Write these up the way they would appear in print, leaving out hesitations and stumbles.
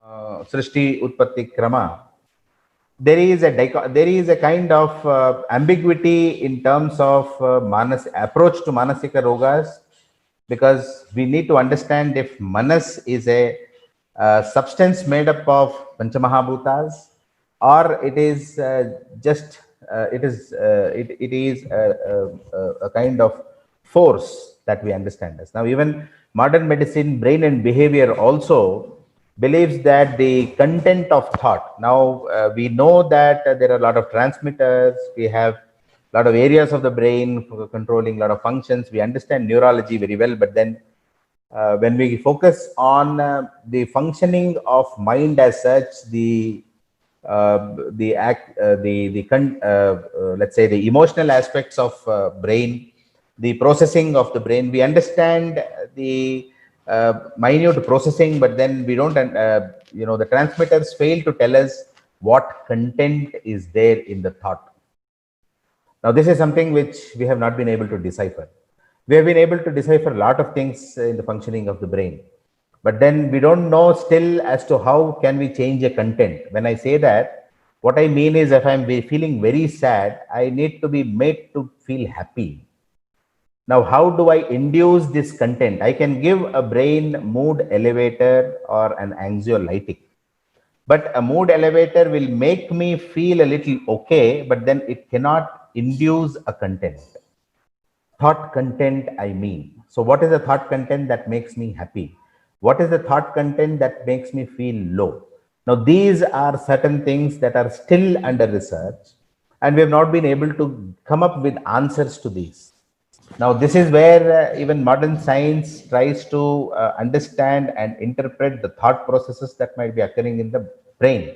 Srishti Utpatti Krama, there is a kind of ambiguity in terms of approach to Manasika Rogas, because we need to understand if Manas is a substance made up of Panchamahabhutas, or it is just it is a kind of force that we understand as. Now, even modern medicine, brain and behavior also believes that the content of thought. Now, we know that there are a lot of transmitters, we have a lot of areas of the brain for controlling a lot of functions. We understand neurology very well, but then when we focus on the functioning of mind as such, let's say the emotional aspects of brain, the processing of the brain, we understand the minute processing, but then we don't, the transmitters fail to tell us what content is there in the thought. Now, this is something which we have not been able to decipher. We have been able to decipher a lot of things in the functioning of the brain, but then we don't know still as to how can we change a content. When I say that, what I mean is, if I'm feeling very sad, I need to be made to feel happy. Now, how do I induce this content? I can give a brain mood elevator or an anxiolytic, but a mood elevator will make me feel a little okay, but then it cannot induce a content. Thought content, I mean. So, what is the thought content that makes me happy? What is the thought content that makes me feel low? Now, these are certain things that are still under research, and we have not been able to come up with answers to these. Now, this is where even modern science tries to understand and interpret the thought processes that might be occurring in the brain.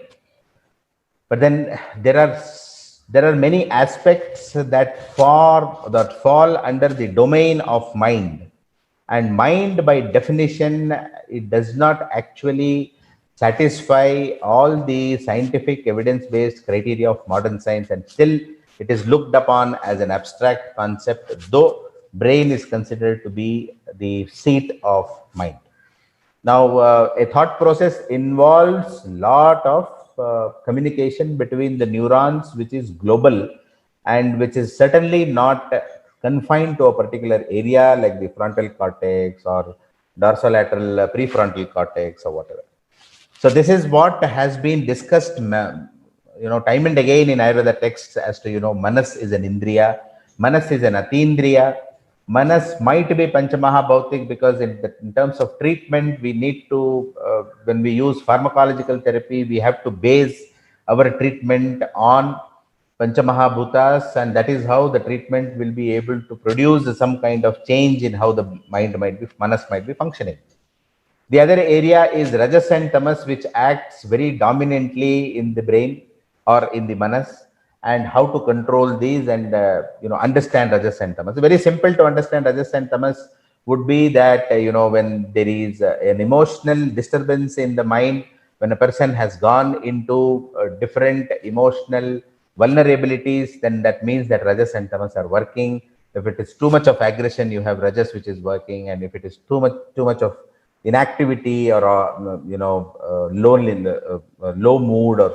But then there are many aspects that fall under the domain of mind, and mind, by definition, it does not actually satisfy all the scientific evidence-based criteria of modern science, and still it is looked upon as an abstract concept, though brain is considered to be the seat of mind. Now, a thought process involves a lot of communication between the neurons, which is global and which is certainly not confined to a particular area like the frontal cortex or dorsolateral prefrontal cortex or whatever. So this is what has been discussed, time and again in Ayurveda texts as to, Manas is an Indriya, Manas is an Atindriya, Manas might be Panchamahabhautik, because in terms of treatment, we need to, when we use pharmacological therapy, we have to base our treatment on Panchamahabhutas, and that is how the treatment will be able to produce some kind of change in how the Manas might be functioning. The other area is Rajas and Tamas, which acts very dominantly in the brain or in the Manas, and how to control these and understand Rajas and Tamas. Very simple to understand Rajas and Tamas would be that when there is an emotional disturbance in the mind, when a person has gone into different emotional vulnerabilities, then that means that Rajas and Tamas are working. If it is too much of aggression, you have Rajas which is working, and if it is too much of inactivity or low mood or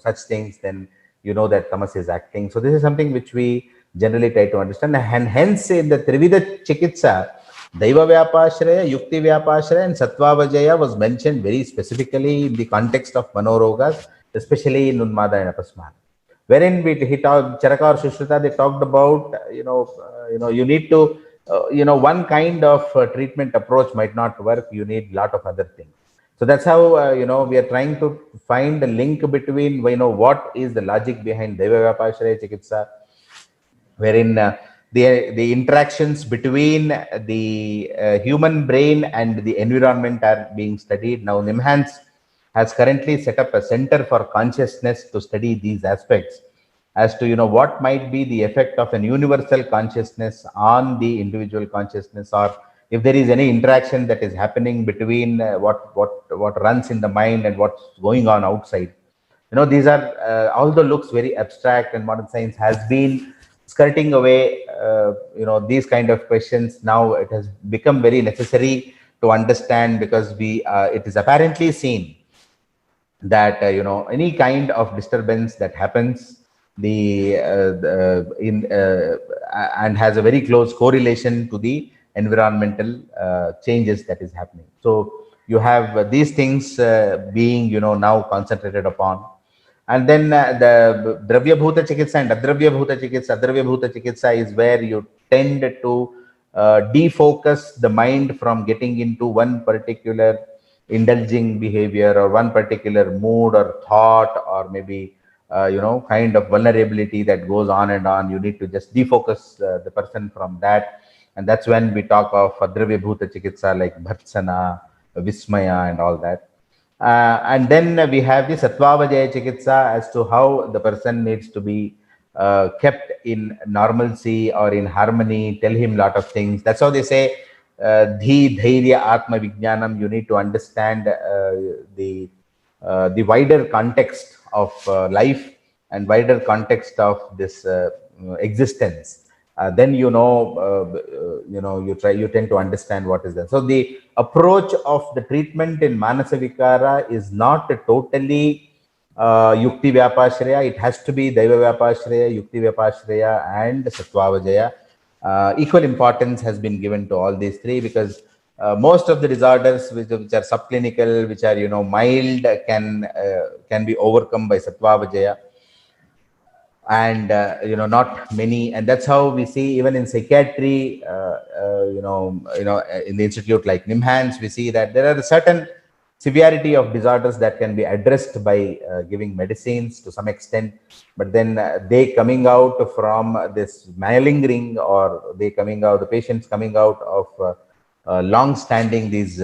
such things, then that Tamas is acting. So this is something which we generally try to understand, and hence in the Trivida Chikitsa, Daiva Vyapashraya, Yukti Vyapashraya, and Sattvavajaya was mentioned very specifically in the context of Manorogas, especially in Unmada and Apasmara, wherein he talked, Charaka or Shushruta, they talked about you need to one kind of treatment approach might not work. You need a lot of other things. So that's how we are trying to find a link between what is the logic behind Daiva Vyapashraya Chikitsa, wherein the interactions between the human brain and the environment are being studied. Now, NIMHANS has currently set up a center for consciousness to study these aspects as to what might be the effect of an universal consciousness on the individual consciousness, or if there is any interaction that is happening between what runs in the mind and what's going on outside. These are although looks very abstract, and modern science has been skirting away these kind of questions. Now it has become very necessary to understand, because it is apparently seen that any kind of disturbance that happens the in and has a very close correlation to the environmental changes that is happening. So you have these things being now concentrated upon. And then the Dravya Bhuta Chikitsa and Adravya Bhuta Chikitsa. Adravya Bhuta Chikitsa is where you tend to defocus the mind from getting into one particular indulging behavior or one particular mood or thought, or maybe kind of vulnerability that goes on and on. You need to just defocus the person from that, and that's when we talk of Adravya Bhuta Chikitsa like Bhatsana, Vismaya, and all that. And then we have the Sattvavajaya Chikitsa as to how the person needs to be kept in normalcy or in harmony. Tell him a lot of things. That's how they say, Dhi, Dhairya, Atma Vijnanam. You need to understand the wider context of life and wider context of this existence. Then you tend to understand what is that. So the approach of the treatment in Manasa Vikara is not totally Yukti Vyapashraya. It has to be Daiva Vyapashraya, Yukti Vyapashraya, and Sattvavajaya. Equal importance has been given to all these three, because most of the disorders which are subclinical, which are mild, can be overcome by Sattvavajaya, and not many. And that's how we see even in psychiatry, in the institute like NIMHANS, we see that there are a certain severity of disorders that can be addressed by giving medicines to some extent, but then they coming out from this malingering, or the patients coming out of long standing these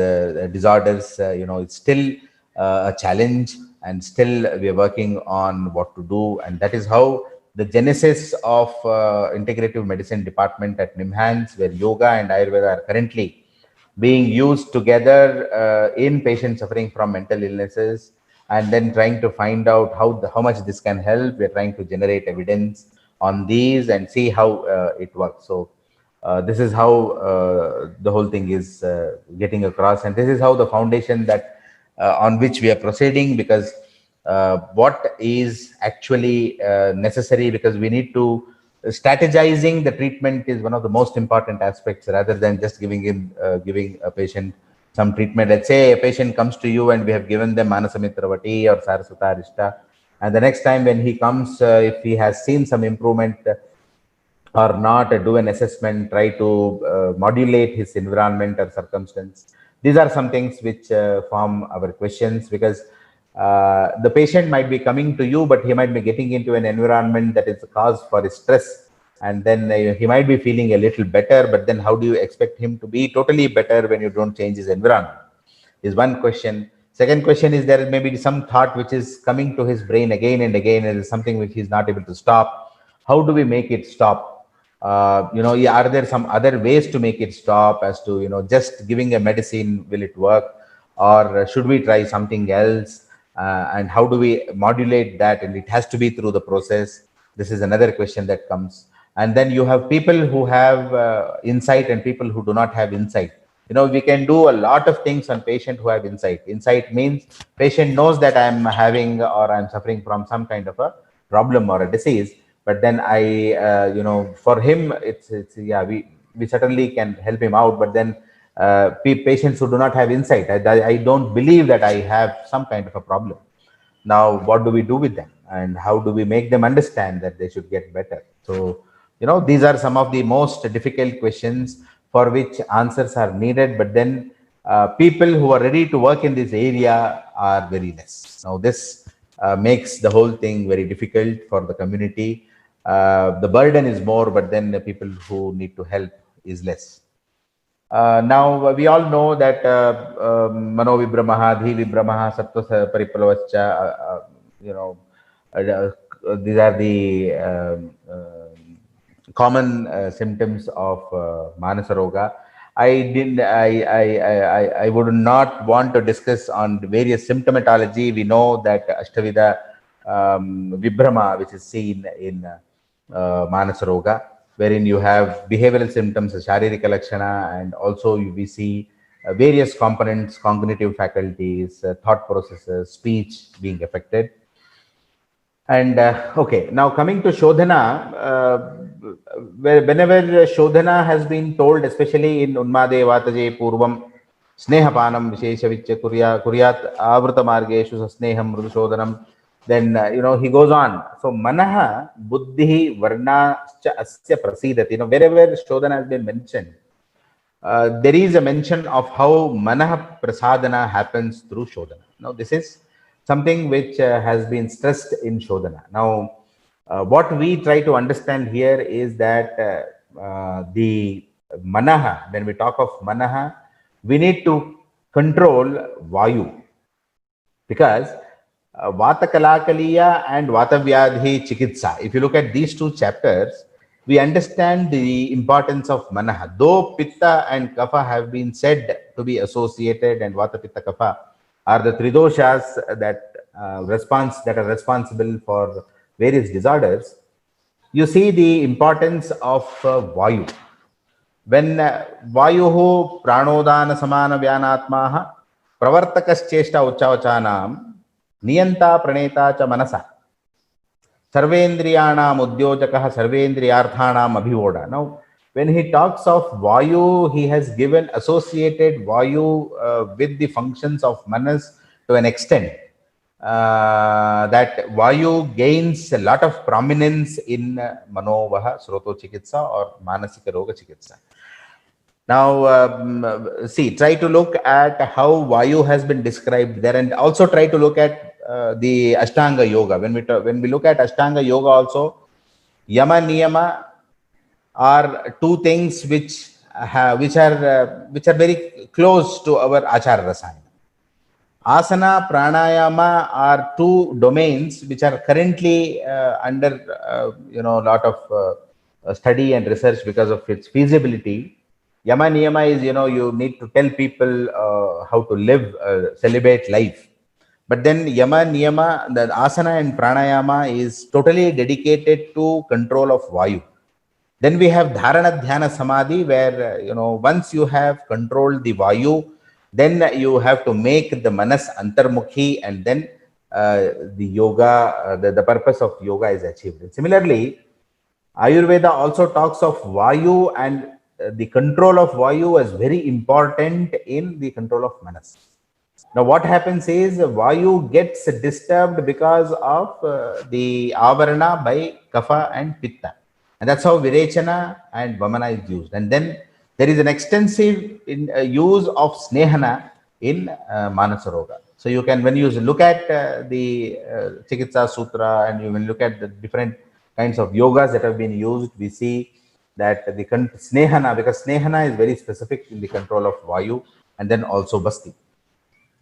disorders, it's still a challenge, and still we are working on what to do. And that is how the genesis of integrative medicine department at NIMHANS, where yoga and Ayurveda are currently being used together in patients suffering from mental illnesses, and then trying to find out how much this can help. We're trying to generate evidence on these and see how it works. So this is how the whole thing is getting across, and this is how the foundation that on which we are proceeding, because what is actually necessary, because we need to strategizing the treatment is one of the most important aspects, rather than just giving a patient some treatment. Let's say a patient comes to you and we have given them Manasamitravati or Saraswata Arishta, and the next time when he comes, if he has seen some improvement or not, do an assessment, try to modulate his environment or circumstance. These are some things which form our questions, because the patient might be coming to you, but he might be getting into an environment that is a cause for stress, and then he might be feeling a little better, but then how do you expect him to be totally better when you don't change his environment, is one question. Second question is, there may be some thought which is coming to his brain again and again, and is something which he's not able to stop. How do we make it stop? Are there some other ways to make it stop, as to just giving a medicine, will it work, or should we try something else? And how do we modulate that? And it has to be through the process. This is another question that comes. And then you have people who have insight and people who do not have insight. We can do a lot of things on patient who have insight. Insight means patient knows that I'm having or I'm suffering from some kind of a problem or a disease, but then for him, it's yeah, we certainly can help him out, but then patients who do not have insight, I don't believe that I have some kind of a problem. Now what do we do with them, and how do we make them understand that they should get better? So these are some of the most difficult questions for which answers are needed, but then people who are ready to work in this area are very less. Now this makes the whole thing very difficult for the community. The burden is more, but then the people who need to help is less. Now we all know that Mano Vibramaha, Dhi Vibramaha, Sattva Pariplavascha, these are the common symptoms of Manasa Roga. I would not want to discuss on the various symptomatology. We know that Ashtavida Vibhrama, which is seen in Manasa Roga, wherein you have behavioral symptoms, Sharirika Lakshana, and also we see various components, cognitive faculties, thought processes, speech being affected. And okay, now coming to Shodhana, whenever Shodhana has been told, especially in Unmade Vataje Purvam, Snehapanam Visheshavicha Kuryat Avrta Margeshu Sneham Mrudushodhanam, then he goes on. So Manaha Buddhi Varna Asya Prasidati. Wherever Shodhana has been mentioned, there is a mention of how Manaha Prasadana happens through Shodhana. Now, this is something which has been stressed in Shodhana. Now, what we try to understand here is that the Manaha, when we talk of Manaha, we need to control Vayu, because Vata Kalakaliya and Vata Vyadhi Chikitsa, if you look at these two chapters, we understand the importance of Manaha. Though Pitta and Kapha have been said to be associated, and Vata, Pitta, Kapha are the Tridoshas that are responsible for various disorders, you see the importance of Vayu. When Vayuhu Pranodana Samana Vyanatmaha Pravartakascheshta Uchavachanam Niyanta Praneta Cha Manasa Sarvendriyanam Udyojakaha Sarvendriyarthanam Abhivoda. Now, when he talks of Vayu, he has given associated Vayu with the functions of Manas to an extent that Vayu gains a lot of prominence in Manovaha Sroto Chikitsa or Manasika Roga Chikitsa. Now, see, try to look at how Vayu has been described there, and also try to look at the Ashtanga Yoga. When we look at Ashtanga Yoga also, Yama Niyama are two things which are very close to our Achara Rasayana. Asana, Pranayama are two domains which are currently under lot of study and research because of its feasibility. Yama Niyama is, you need to tell people how to live celibate life. But then Yama Niyama, the Asana and Pranayama is totally dedicated to control of Vayu. Then we have Dharana Dhyana Samadhi, where, once you have controlled the Vayu, then you have to make the Manas Antarmukhi, and then the yoga, the purpose of yoga is achieved. And similarly, Ayurveda also talks of Vayu, and the control of Vayu is very important in the control of Manas. Now, what happens is Vayu gets disturbed because of the Avarana by Kapha and Pitta. And that's how Virechana and Vamana is used. And then there is an extensive use of Snehana in Manasaroga. So you can, when you look at the Chikitsa Sutra, and you will look at the different kinds of yogas that have been used, we see that the Snehana, because Snehana is very specific in the control of Vayu, and then also Basti.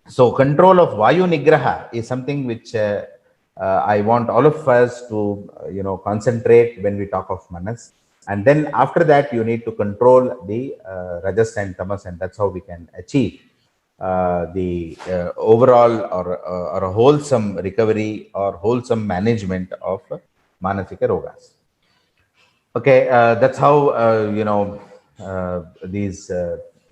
So control of Vayu Nigraha is something which I want all of us to concentrate when we talk of Manas. And then after that, you need to control the Rajas and Tamas, and that's how we can achieve the overall or a wholesome recovery or wholesome management of Manasika Rogas. Okay, that's how these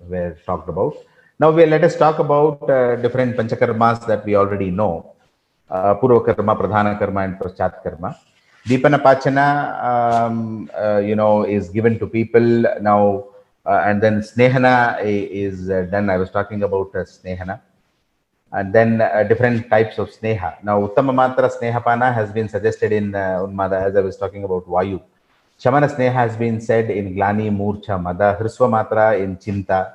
were talked about. Now let us talk about different panchakarmas that we already know. Purva karma, Pradhana karma, and Paschat karma. Deepana Pachana, is given to people now, and then Snehana is done. I was talking about Snehana. And then different types of Sneha. Now, Uttama Matra Snehapana has been suggested in Unmada, as I was talking about Vayu. Shamana Sneha has been said in Glani, Murcha, Mada, Hrisva Matra in Chinta.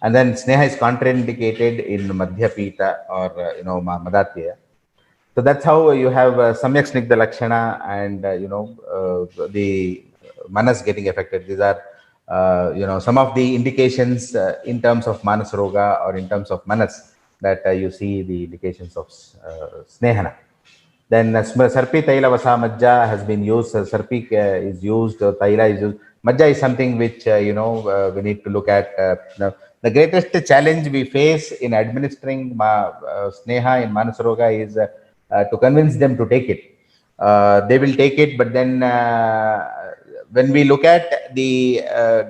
And then Sneha is contraindicated in Madhyapita or, Madatya. So that's how you have Samyak Snigdha Lakshana and, the Manas getting affected. These are, some of the indications in terms of Manas Roga or in terms of Manas that you see the indications of Snehana. Then Sarpi Taila Vasa Majja has been used. Sarpi is used, Taila is used. Majja is something which, we need to look at. The greatest challenge we face in administering Sneha in Manasaroga is to convince them to take it. They will take it, but then when we look at the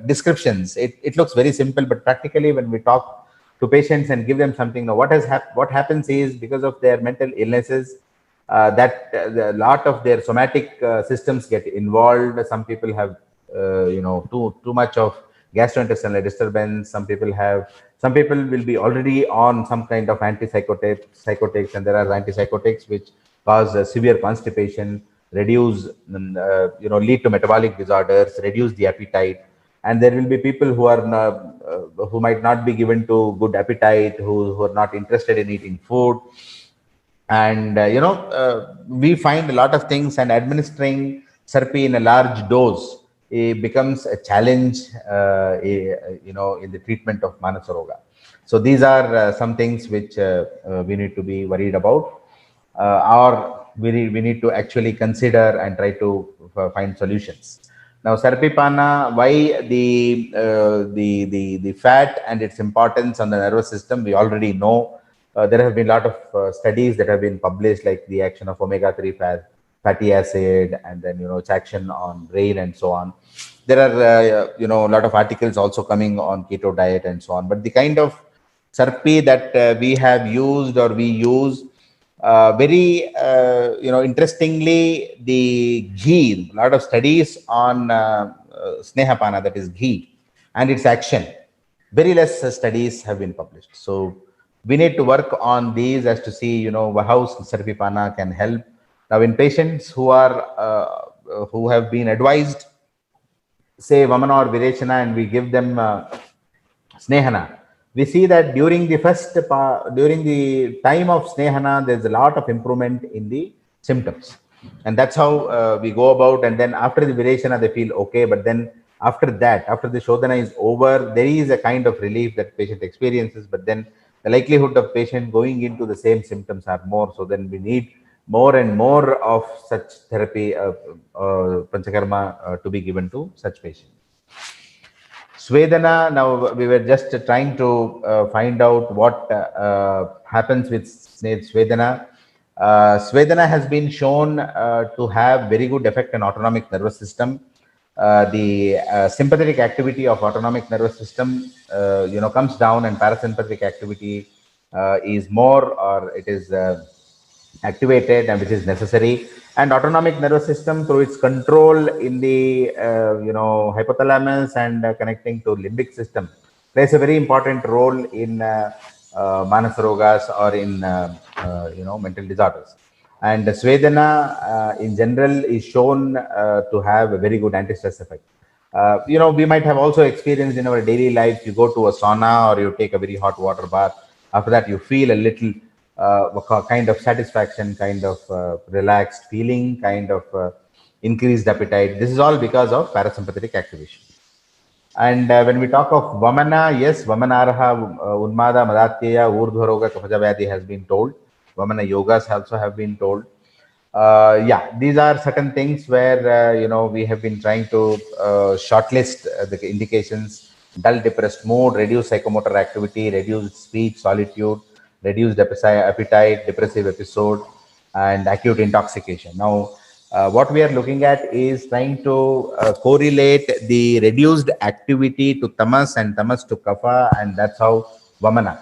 descriptions, it looks very simple, but practically when we talk to patients and give them something. Now, what happens is, because of their mental illnesses, a lot of their somatic systems get involved. Some people have, too much of gastrointestinal disturbance. Some people will be already on some kind of psychotics, and there are antipsychotics which cause severe constipation, reduce, lead to metabolic disorders, reduce the appetite. And there will be people who are who might not be given to good appetite, who are not interested in eating food. And we find a lot of things, and administering Serpi in a large dose, it becomes a challenge, in the treatment of Manasaroga. So these are some things which we need to be worried about, or we need to actually consider and try to find solutions. Now, Sarpipana, why the fat and its importance on the nervous system, we already know. There have been a lot of studies that have been published, like the action of omega-3 fatty acid, and then its action on brain and so on. There are a lot of articles also coming on keto diet and so on. But the kind of Sarpi that we have used, or we use, very interestingly, the ghee, a lot of studies on Snehapana, that is ghee, and its action. Very less studies have been published. So we need to work on these as to see, how Sarpipana can help. Now, in patients who have been advised, say, Vamana or Virechana, and we give them Snehana, we see that during the time of Snehana, there's a lot of improvement in the symptoms. And that's how we go about. And then after the Virechana, they feel okay. But then after that, after the Shodhana is over, there is a kind of relief that patient experiences. But then the likelihood of patient going into the same symptoms are more. So then we need more and more of such therapy, Panchakarma, to be given to such patients. Swedana, now we were just trying to find out what happens with Swedana. Swedana has been shown to have very good effect on autonomic nervous system. The sympathetic activity of autonomic nervous system, comes down, and parasympathetic activity is more, or it is activated, and which is necessary. And autonomic nervous system, through its control in the hypothalamus and connecting to limbic system, plays a very important role in Manasarogas, or in mental disorders. And Swedana in general is shown to have a very good anti-stress effect. We might have also experienced in our daily life, you go to a sauna or you take a very hot water bath. After that, you feel a little kind of satisfaction, kind of relaxed feeling, kind of increased appetite. This is all because of parasympathetic activation. And when we talk of Vamana, yes, Vamanaraha, Unmada, Madatyaya, Urdhvaroga, Kapajavyadhi has been told. Vamana yogas also have been told. These are certain things where, we have been trying to shortlist the indications: dull, depressed mood, reduced psychomotor activity, reduced speech, solitude, reduced appetite, depressive episode, and acute intoxication. Now, what we are looking at is trying to correlate the reduced activity to tamas and tamas to kapha, and that's how Vamana.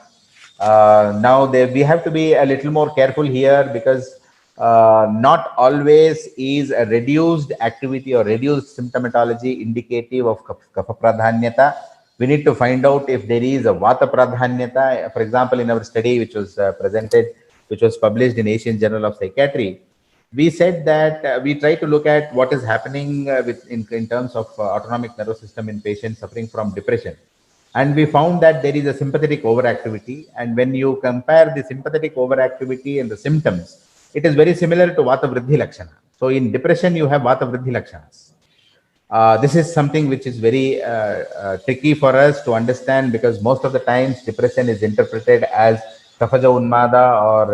Now, we have to be a little more careful here, because not always is a reduced activity or reduced symptomatology indicative of kapha pradhanyata. We need to find out if there is a vata pradhanyata. For example, in our study, which was which was published in Asian Journal of Psychiatry, we said that we try to look at what is happening in terms of autonomic nervous system in patients suffering from depression. And we found that there is a sympathetic overactivity. And when you compare the sympathetic overactivity and the symptoms, it is very similar to Vata Vriddhi Lakshana. So in depression, you have Vata Vriddhi Lakshanas. This is something which is very tricky for us to understand, because most of the times depression is interpreted as Kaphaja Unmada, or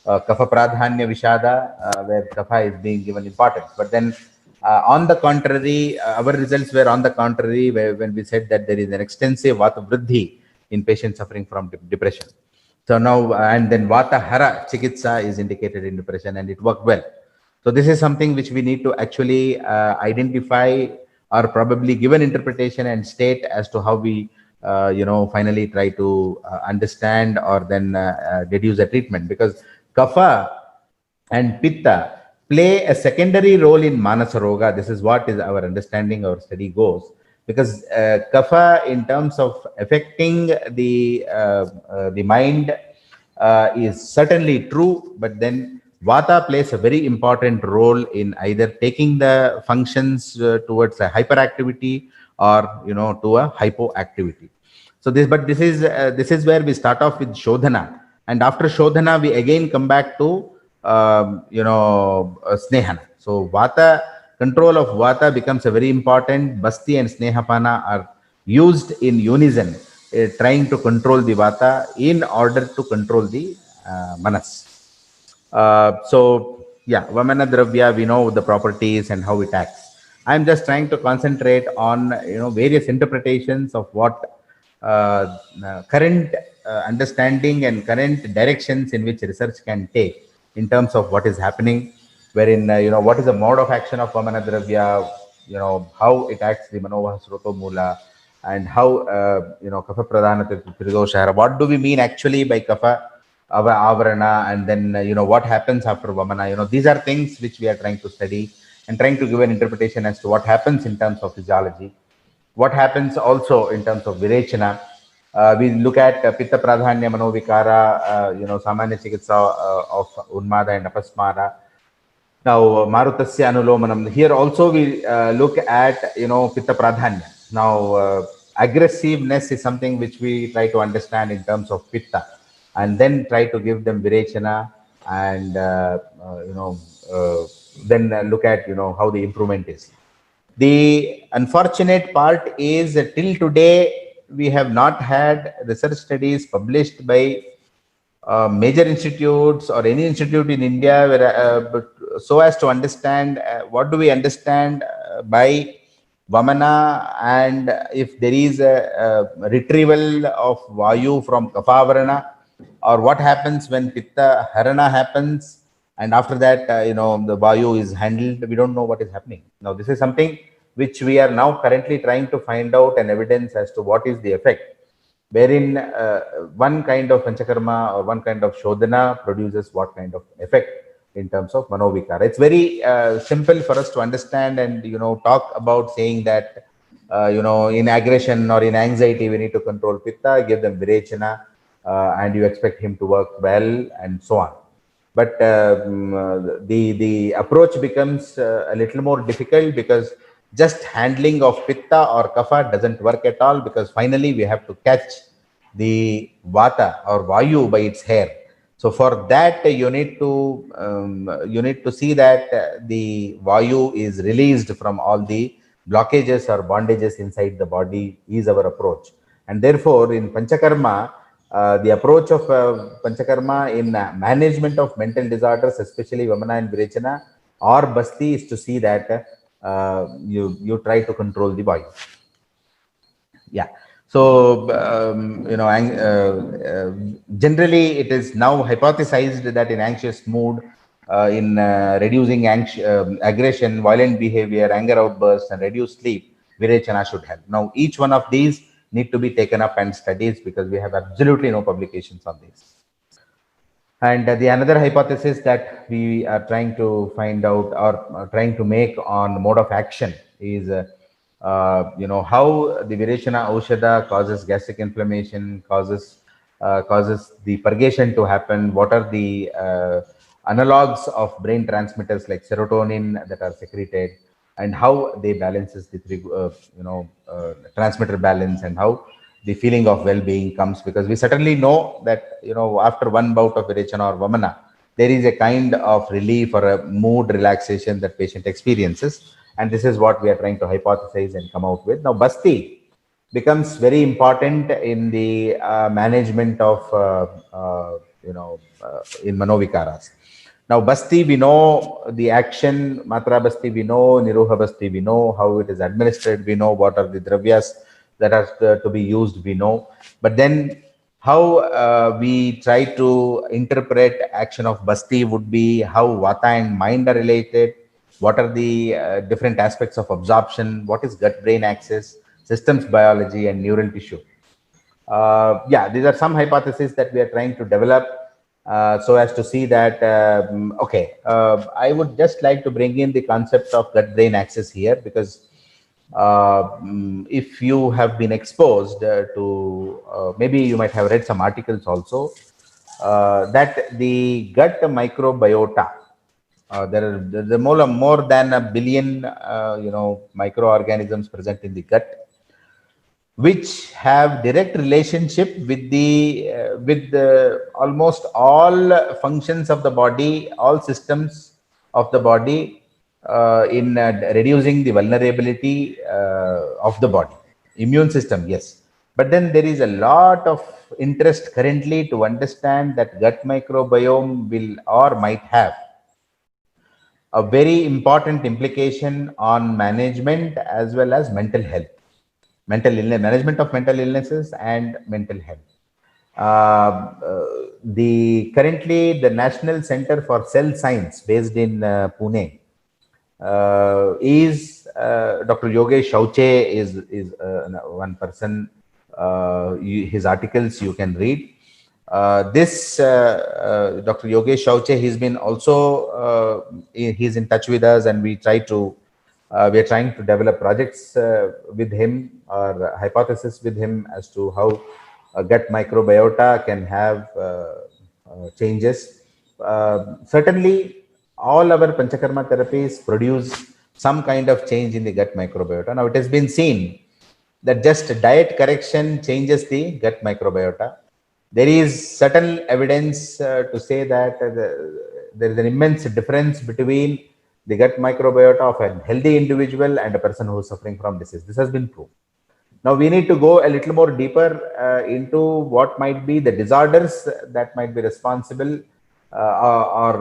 Kapha Pradhanya Vishada, where Kapha is being given importance. But then on the contrary, our results were on the contrary, when we said that there is an extensive Vata Vriddhi in patients suffering from depression. So now, and then Vata Hara Chikitsa is indicated in depression, and it worked well. So this is something which we need to actually identify, or probably give an interpretation and state as to how we finally try to understand or then deduce a treatment, because kapha and pitta play a secondary role in manasa roga. This is what is our understanding, our study goes, because kapha in terms of affecting the mind is certainly true, but then vata plays a very important role in either taking the functions towards a hyperactivity or to a hypoactivity. So this is where we start off with shodhana, and after shodhana we again come back to snehana. So vata, control of vata becomes a very important. Basti and snehapana are used in unison, trying to control the vata in order to control the manas. So yeah, Vamana Dravya, we know the properties and how it acts. I'm just trying to concentrate on various interpretations of what current understanding and current directions in which research can take in terms of what is happening, wherein what is the mode of action of Vamana Dravya, how it acts the Manovaha Sroto Mula, and how Kapha Pradhana Tridoshahara. What do we mean actually by Kapha Avarana, and then what happens after Vamana? These are things which we are trying to study and trying to give an interpretation as to what happens in terms of physiology, what happens also in terms of Virechana. We look at Pitta Pradhanya Manovikara, Samanya Chikitsa of Unmada and Apasmara. Now, Marutasya Anulomanam. Here also we look at, Pitta Pradhanya. Now, aggressiveness is something which we try to understand in terms of Pitta, and then try to give them Virechana, and, then look at, how the improvement is. The unfortunate part is that till today, we have not had research studies published by major institutes or any institute in India, where, so as to understand what do we understand by Vamana, and if there is a retrieval of Vayu from Kapavarana, or what happens when Pitta Harana happens, and after that, the Vayu is handled. We don't know what is happening. Now, this is something which we are now currently trying to find out an evidence as to what is the effect, wherein one kind of panchakarma or one kind of shodhana produces what kind of effect in terms of manovikara. It's very simple for us to understand and talk about, saying that in aggression or in anxiety we need to control pitta, give them virechana, and you expect him to work well, and so on. But the approach becomes a little more difficult, because just handling of pitta or kapha doesn't work at all, because finally we have to catch the vata or vayu by its hair. So for that, you need to see that the vayu is released from all the blockages or bondages inside the body, is our approach. And therefore, in panchakarma, the approach of panchakarma in management of mental disorders, especially Vamana and Virechana or Basti, is to see that you try to control the vayu. Yeah. So, generally it is now hypothesized that in anxious mood, in reducing aggression, violent behavior, anger outbursts, and reduced sleep, Virechana should help. Now, each one of these need to be taken up and studied, because we have absolutely no publications on this. And the another hypothesis that we are trying to find out, or trying to make on mode of action, is how the Virechana Aushadha causes gastric inflammation, causes the purgation to happen. What are the analogs of brain transmitters like serotonin that are secreted, and how they balances the three, transmitter balance, and how the feeling of well-being comes. Because we certainly know that after one bout of Virechana or Vamana, there is a kind of relief or a mood relaxation that patient experiences, and this is what we are trying to hypothesize and come out with. Now, Basti becomes very important in the management of in manovikaras. Now, Basti, we know the action. Matra Basti, we know. Niruha Basti, we know how it is administered. We know what are the dravyas that are to be used. We know. But then how we try to interpret action of Basti would be how Vata and mind are related. What are the different aspects of absorption? What is gut-brain axis, systems biology, and neural tissue? Yeah, these are some hypotheses that we are trying to develop so as to see that, okay, I would just like to bring in the concept of gut-brain axis here, because if you have been exposed to, maybe you might have read some articles also, that the gut microbiota, there are more than a billion, microorganisms present in the gut, which have direct relationship with almost all functions of the body, all systems of the body, in reducing the vulnerability of the body. Immune system, yes. But then there is a lot of interest currently to understand that gut microbiome will or might have a very important implication on management as well as mental health, mental illness, management of mental illnesses and mental health. The currently the National Center for Cell Science, based in Pune, is Dr. Yogesh Shauche is one person. His articles you can read. This Dr. Yogesh Shauche, he's been also he's in touch with us, and we are trying to develop projects with him, or hypothesis with him, as to how gut microbiota can have changes. Certainly, all our Panchakarma therapies produce some kind of change in the gut microbiota. Now, it has been seen that just diet correction changes the gut microbiota. There is certain evidence to say that there is an immense difference between the gut microbiota of a healthy individual and a person who is suffering from disease. This has been proved. Now we need to go a little more deeper into what might be the disorders that might be responsible, or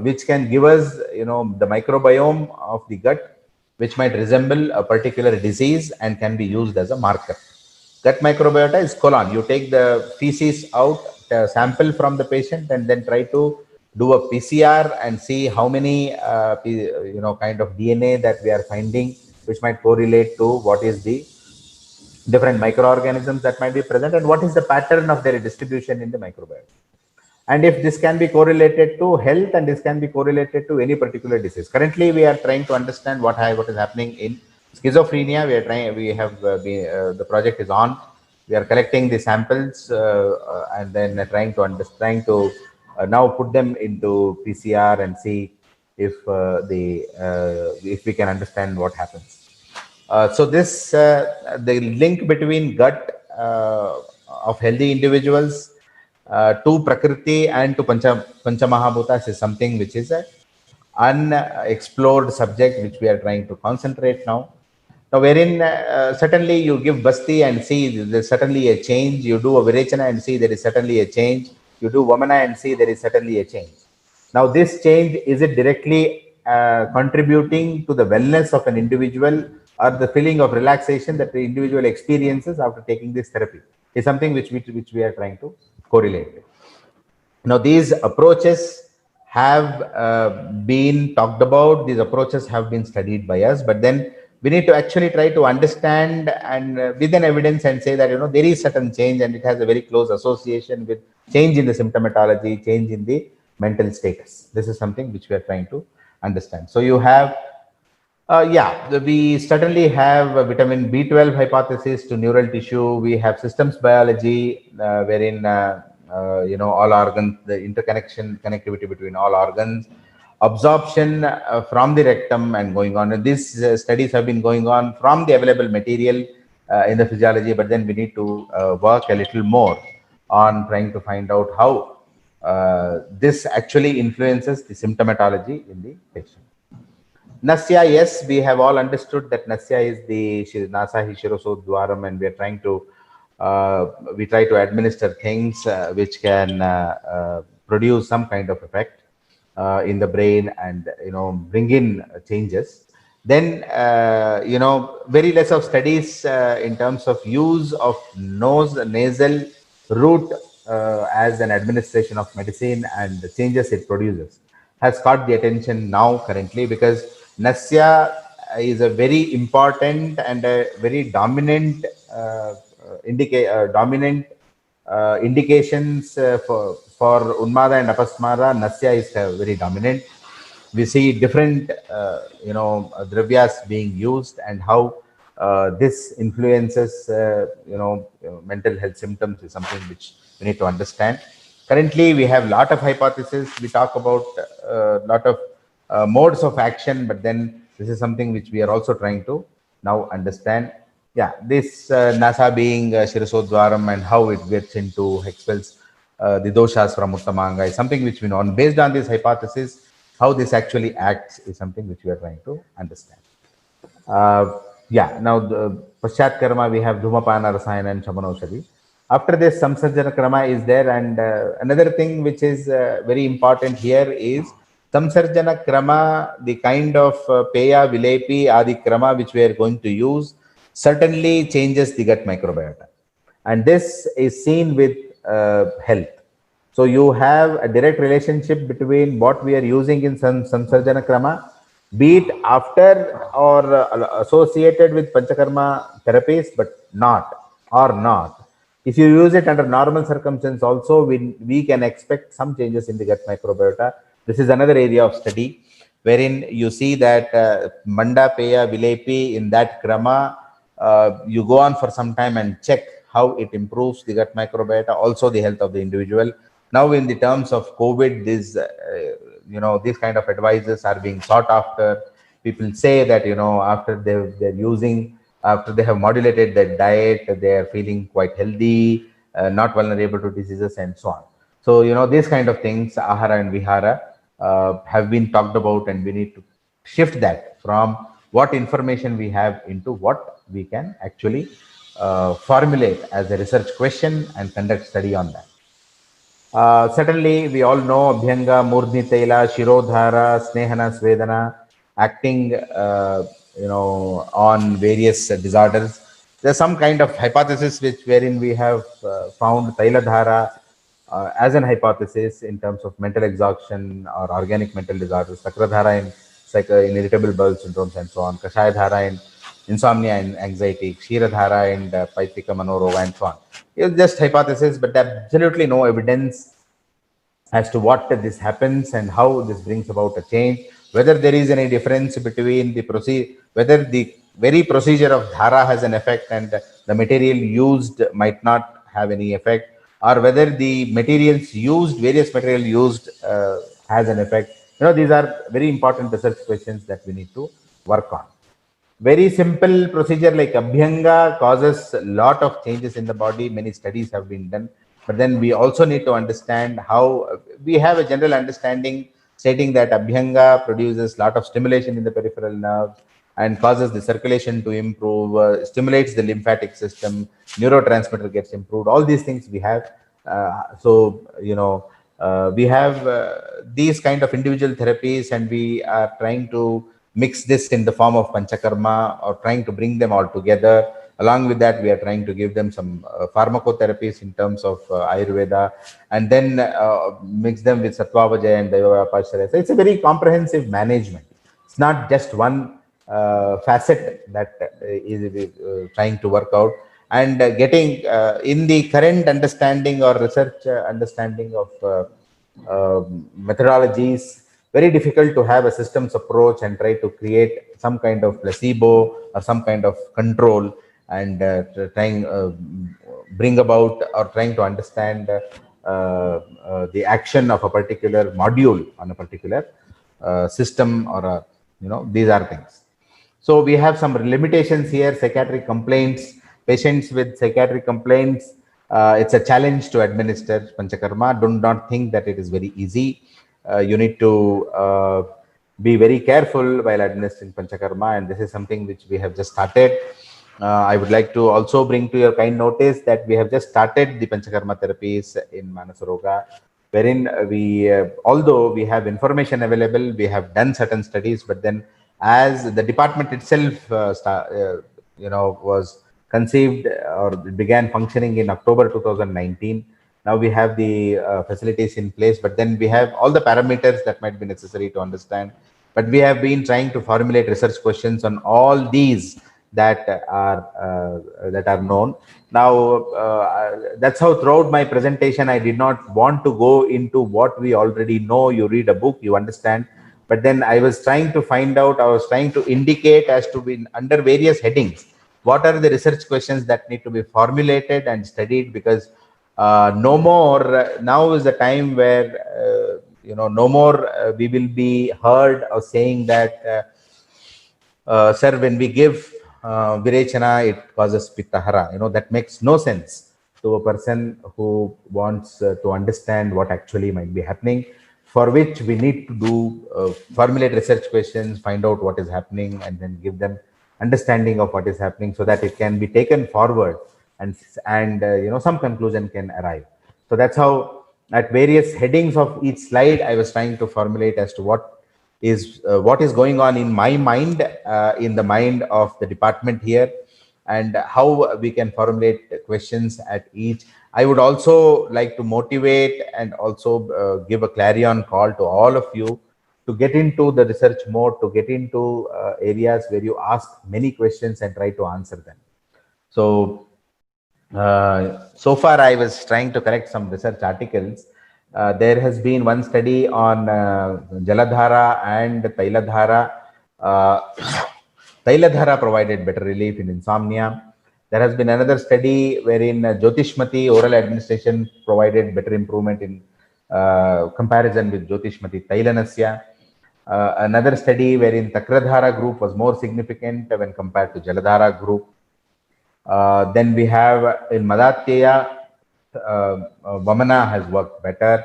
which can give us, the microbiome of the gut, which might resemble a particular disease and can be used as a marker. Gut microbiota is colon. You take the feces out, sample from the patient, and then try to do a PCR and see how many, kind of DNA that we are finding, which might correlate to what is the different microorganisms that might be present and what is the pattern of their distribution in the microbiome. And if this can be correlated to health, and this can be correlated to any particular disease. Currently, we are trying to understand what is happening in schizophrenia. The project is on. We are collecting the samples and then trying to now put them into PCR and see if if we can understand what happens. So the link between gut of healthy individuals to Prakriti and to Panchamahabhutas is something which is an unexplored subject, which we are trying to concentrate now. Now, wherein certainly you give Basti and see there's certainly a change. You do a Virechana and see there is certainly a change. You do Vamana and see there is certainly a change. Now, this change, is it directly contributing to the wellness of an individual, or the feeling of relaxation that the individual experiences after taking this therapy, is something which we are trying to correlate with. Now, these approaches have been talked about. These approaches have been studied by us, but then we need to actually try to understand and with an evidence and say that, there is certain change, and it has a very close association with change in the symptomatology, change in the mental status. This is something which we are trying to understand. So you have we certainly have a vitamin B12 hypothesis to neural tissue. We have systems biology, wherein all organs, the connectivity between all organs, absorption from the rectum, and going on. And these studies have been going on from the available material in the physiology, but then we need to work a little more on trying to find out how this actually influences the symptomatology in the patient. Nasya, yes, we have all understood that Nasya is the Nasa Hishiroso Dwaram, and we are trying to we try to administer things which can produce some kind of effect in the brain, and bring in changes. Then very less of studies in terms of use of nasal route as an administration of medicine and the changes it produces has caught the attention now currently, because Nasya is a very important and a very dominant dominant indications for Unmada and Apasmara, Nasya is very dominant. We see different, dravyas being used, and how this influences, mental health symptoms is something which we need to understand. Currently, we have a lot of hypotheses. We talk about a lot of modes of action, but then this is something which we are also trying to now understand. Yeah, this NASA being Shirasodwaram and how it gets into expels the doshas from Uttamanga is something which we know. And based on this hypothesis, how this actually acts is something which we are trying to understand. Now the Paschat Karma, we have Dhumapana, Rasayana and Shamanaushadhi. After this, Samsarjana Krama is there, and another thing which is very important here is Samsarjana Krama, the kind of Peya, Vilepi, Adi Krama which we are going to use certainly changes the gut microbiota. And this is seen with health. So you have a direct relationship between what we are using in Samsarjana Krama, be it after or associated with Panchakarma therapies, but not. If you use it under normal circumstances also, we can expect some changes in the gut microbiota. This is another area of study wherein you see that Manda, Peya, Vilepi, in that Krama, you go on for some time and check how it improves the gut microbiota, also the health of the individual. Now, in the terms of COVID, these kind of advices are being sought after. People say that, after after they have modulated their diet, they are feeling quite healthy, not vulnerable to diseases and so on. So, these kind of things, Ahara and Vihara, have been talked about, and we need to shift that from what information we have into what we can actually formulate as a research question and conduct study on that. Certainly, we all know Abhyanga, Murdni Taila, Shirodhara, Snehana, Svedana, acting, on various disorders. There's some kind of hypothesis wherein we have found Tailadhara as an hypothesis in terms of mental exhaustion or organic mental disorders, Sakradhara in irritable bowel syndromes and so on, Kashayadhara in insomnia and anxiety, Kshiradhara and Paitika Manorova and so on. It's just hypothesis, but absolutely no evidence as to what this happens and how this brings about a change, whether there is any difference between the procedure, whether the very procedure of dhara has an effect and the material used might not have any effect, or whether the various material used has an effect. These are very important research questions that we need to work on. Very simple procedure like Abhyanga causes a lot of changes in the body. Many studies have been done, but then we also need to understand how we have a general understanding stating that Abhyanga produces a lot of stimulation in the peripheral nerves and causes the circulation to improve, stimulates the lymphatic system, neurotransmitter gets improved. All these things we have. We have these kind of individual therapies, and we are trying to mix this in the form of Panchakarma, or trying to bring them all together. Along with that, we are trying to give them some pharmacotherapies in terms of Ayurveda, and then mix them with Sattvavajaya and Daivapasharya. So it's a very comprehensive management. It's not just one facet that is trying to work out. And getting in the current understanding or research understanding of methodologies, very difficult to have a systems approach and try to create some kind of placebo or some kind of control, and bring about or trying to understand the action of a particular module on a particular system, or these are things. So we have some limitations here. Psychiatric complaints, patients with psychiatric complaints, it's a challenge to administer Panchakarma. Do not think that it is very easy. You need to be very careful while administering Panchakarma, and this is something which we have just started. I would like to also bring to your kind notice that we have just started the Panchakarma therapies in Manasaroga, wherein although we have information available, we have done certain studies, but then as the department itself was conceived or began functioning in October 2019. Now we have the facilities in place, but then we have all the parameters that might be necessary to understand. But we have been trying to formulate research questions on all these that are known. Now, that's how throughout my presentation, I did not want to go into what we already know. You read a book, you understand. But then I was trying to find out, I was trying to indicate as to be under various headings, what are the research questions that need to be formulated and studied, because no more, now is the time where, no more we will be heard of saying that, sir, when we give Virechana, it causes Pittahara. That makes no sense to a person who wants to understand what actually might be happening, for which we need to do formulate research questions, find out what is happening, and then give them understanding of what is happening so that it can be taken forward, and some conclusion can arrive. So that's how at various headings of each slide, I was trying to formulate as to what is going on in my mind, in the mind of the department here, and how we can formulate questions at each. I would also like to motivate and also give a clarion call to all of you to get into the research mode, to get into areas where you ask many questions and try to answer them. So far, I was trying to correct some research articles. There has been one study on Jaladhara and Tailadhara. Uh, Tailadhara provided better relief in insomnia. There has been another study wherein Jyotishmati oral administration provided better improvement in comparison with Jyotishmati Tailanasya. Another study wherein Takradhara group was more significant when compared to Jaladhara group. Then we have in Madatya, Vamana has worked better.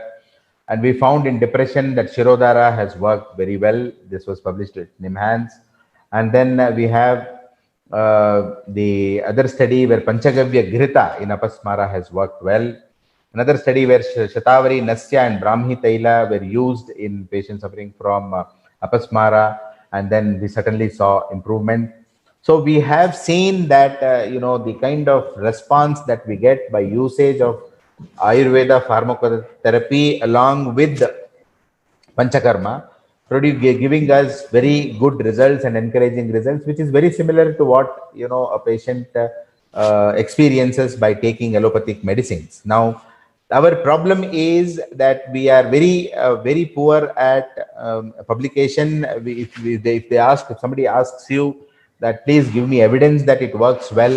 And we found in depression that Shirodhara has worked very well. This was published in NIMHANS. And then we have the other study where Panchagavya Ghirita in Apasmara has worked well. Another study where Shatavari, Nasya and Brahmi Taila were used in patients suffering from Apasmara. And then we certainly saw improvement. So we have seen that, the kind of response that we get by usage of Ayurveda pharmacotherapy along with Panchakarma, giving us very good results and encouraging results, which is very similar to what, a patient experiences by taking allopathic medicines. Now, our problem is that we are very poor at publication. If somebody asks you that please give me evidence that it works well,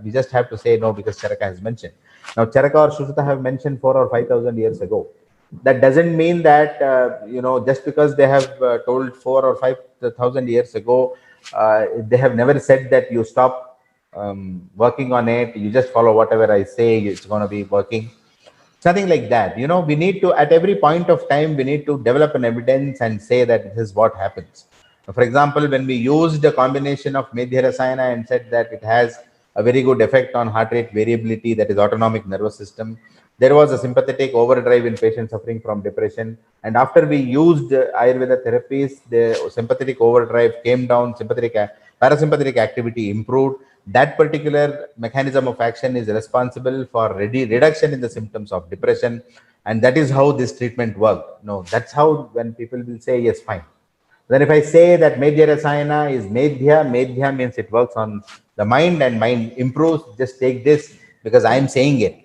we just have to say no because Charaka has mentioned. Now, Charaka or Sushruta have mentioned 4,000 or 5,000 years ago. That doesn't mean that just because they have told 4,000 or 5,000 years ago, they have never said that you stop working on it, you just follow whatever I say, it's going to be working. It's nothing like that. We need to, at every point of time, we need to develop an evidence and say that this is what happens. For example, when we used a combination of Medhya Rasayana and said that it has a very good effect on heart rate variability, that is autonomic nervous system, there was a sympathetic overdrive in patients suffering from depression. And after we used Ayurveda therapies, the sympathetic overdrive came down, parasympathetic activity improved. That particular mechanism of action is responsible for reduction in the symptoms of depression. And that is how this treatment worked. No, that's how when people will say, yes, fine. Then if I say that Medhya Rasayana is Medhya means it works on the mind and mind improves, just take this because I am saying it.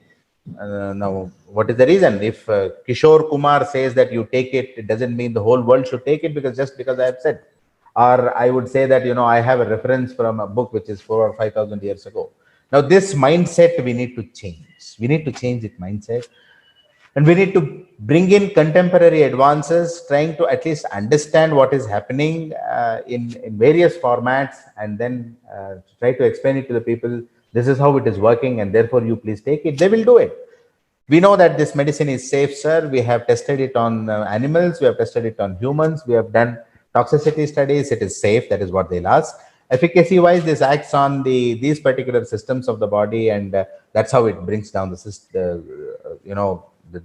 Now, what is the reason? If Kishore Kumar says that you take it, it doesn't mean the whole world should take it because I have said. Or I would say that, I have a reference from a book which is 4,000 or 5,000 years ago. Now, this mindset we need to change. We need to change its mindset. And we need to bring in contemporary advances, trying to at least understand what is happening in various formats, and then try to explain it to the people. This is how it is working, and therefore you please take it. They will do it. We know that this medicine is safe, sir. We have tested it on animals. We have tested it on humans. We have done toxicity studies. It is safe. That is what they'll ask. Efficacy-wise, this acts on these particular systems of the body, and that's how it brings down the